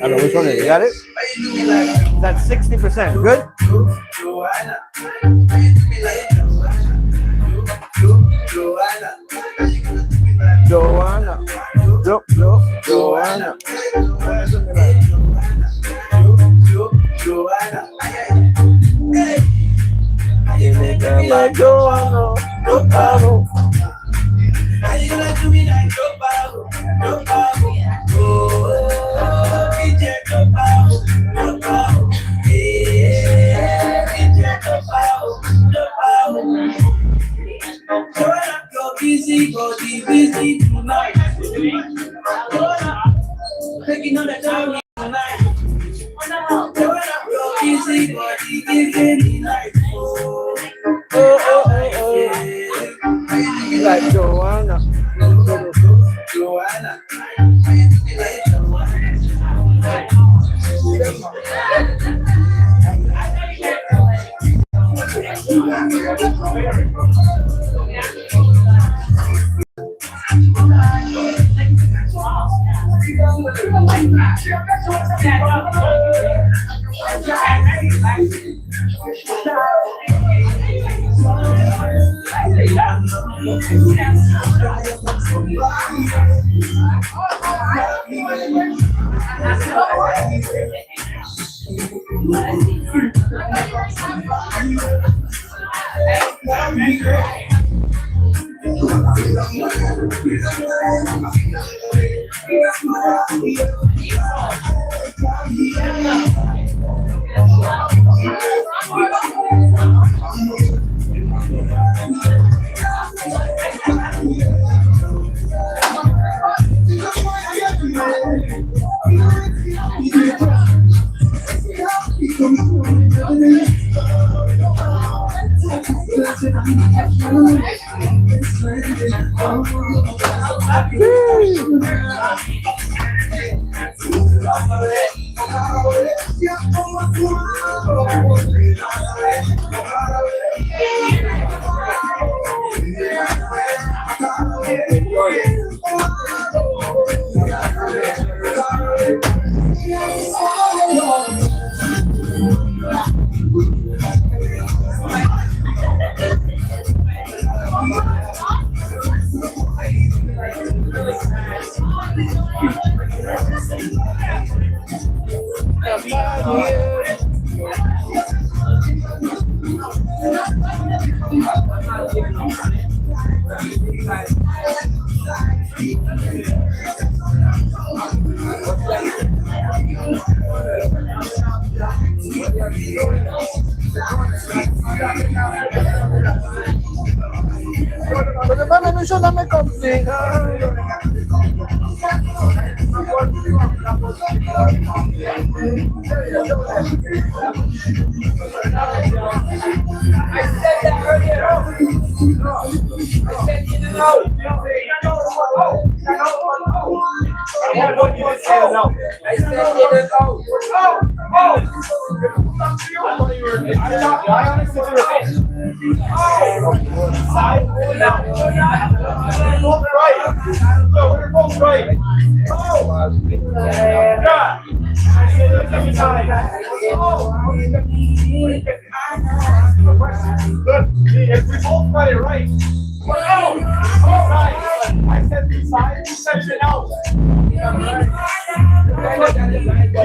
don't know which one is it. You got it? That's 60%. Good? Joanna. Joanna. like Joanna, Joanna. How you gonna do me like no power, no power? Oh, DJ no power, no power. Yeah, DJ no power, no power. Joanna, go busy tonight. Joanna, taking on the time tonight. Joanna, go busy tonight. Like Joanna. Joanna. Pero para no yo no me complica. If we both got it right. I said this side, you said it out. You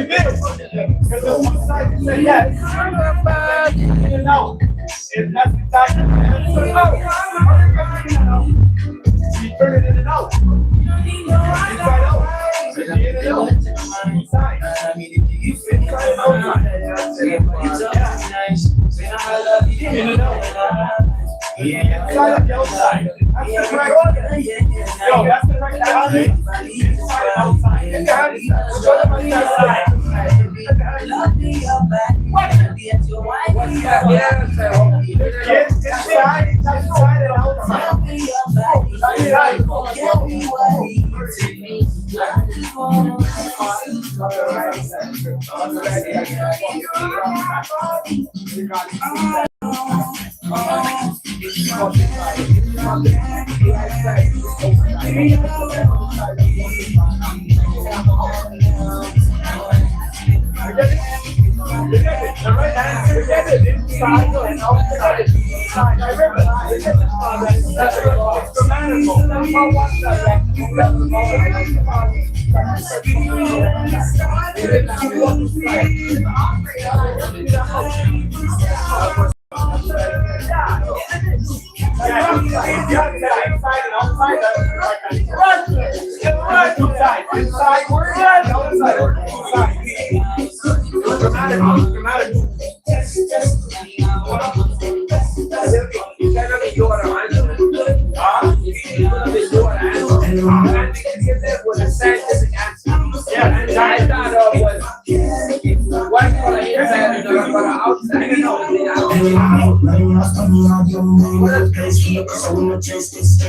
did. Because the one side you said yes. And no. And that's exactly you turn it in and out. Inside out. In and out. Inside. Inside and outside. In and out. Inside and the outside. That's the correct. Yo, that's the correct. Inside and outside. In the hand. Show them on the other side. What? What's that? Inside and outside. The right hand, forget it. Inside and outside. Inside. I remember. That's grammatical. That's how one does that. That's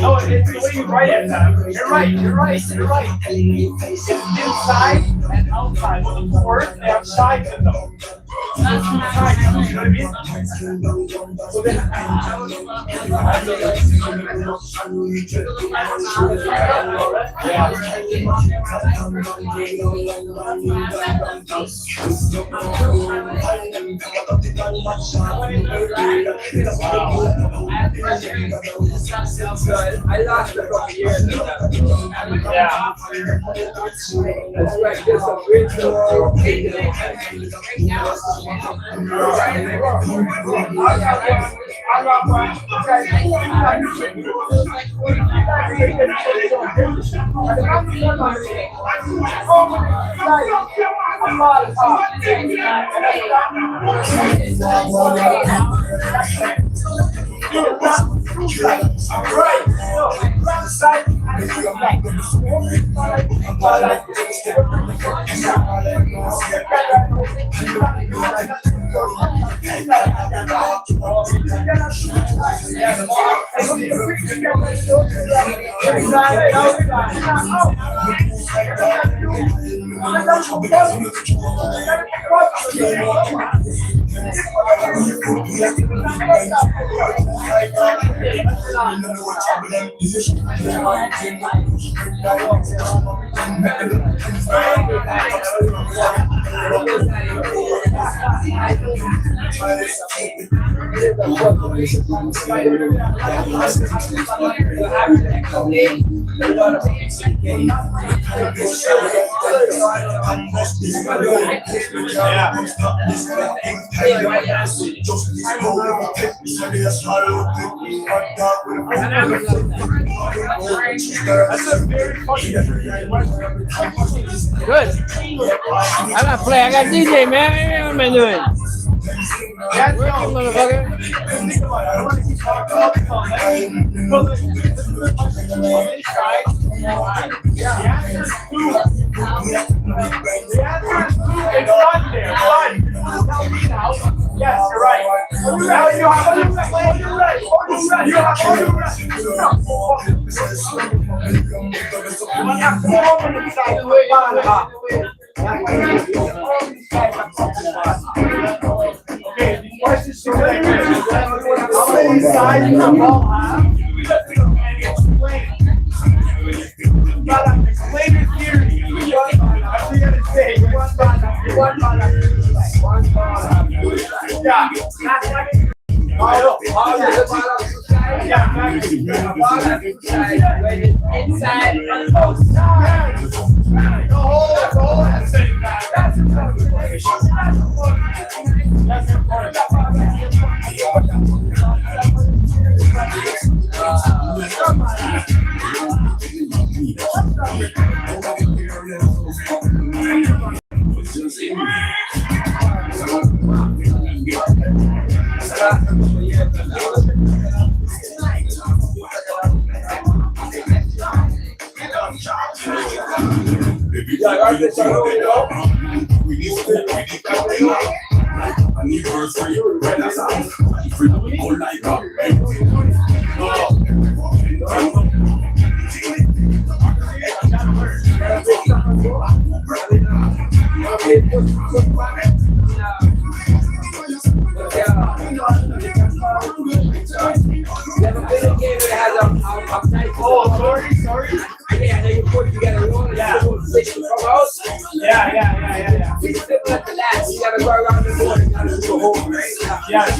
No, it's the way you write it. You're right. It's inside and outside. Or they have sides in them. You know what I mean? So I lost a couple years ago. yeah. That's right, there's some weird stuff. Good. I got play. I got DJ, man. What am I doing? Working, motherfucker. Yes, you're right. Okay, these questions are like how many sides does a ball have? And explain. You gotta explain your theory. That's what you gotta say. One yeah. Inside and outside. The whole thing. That's yeah.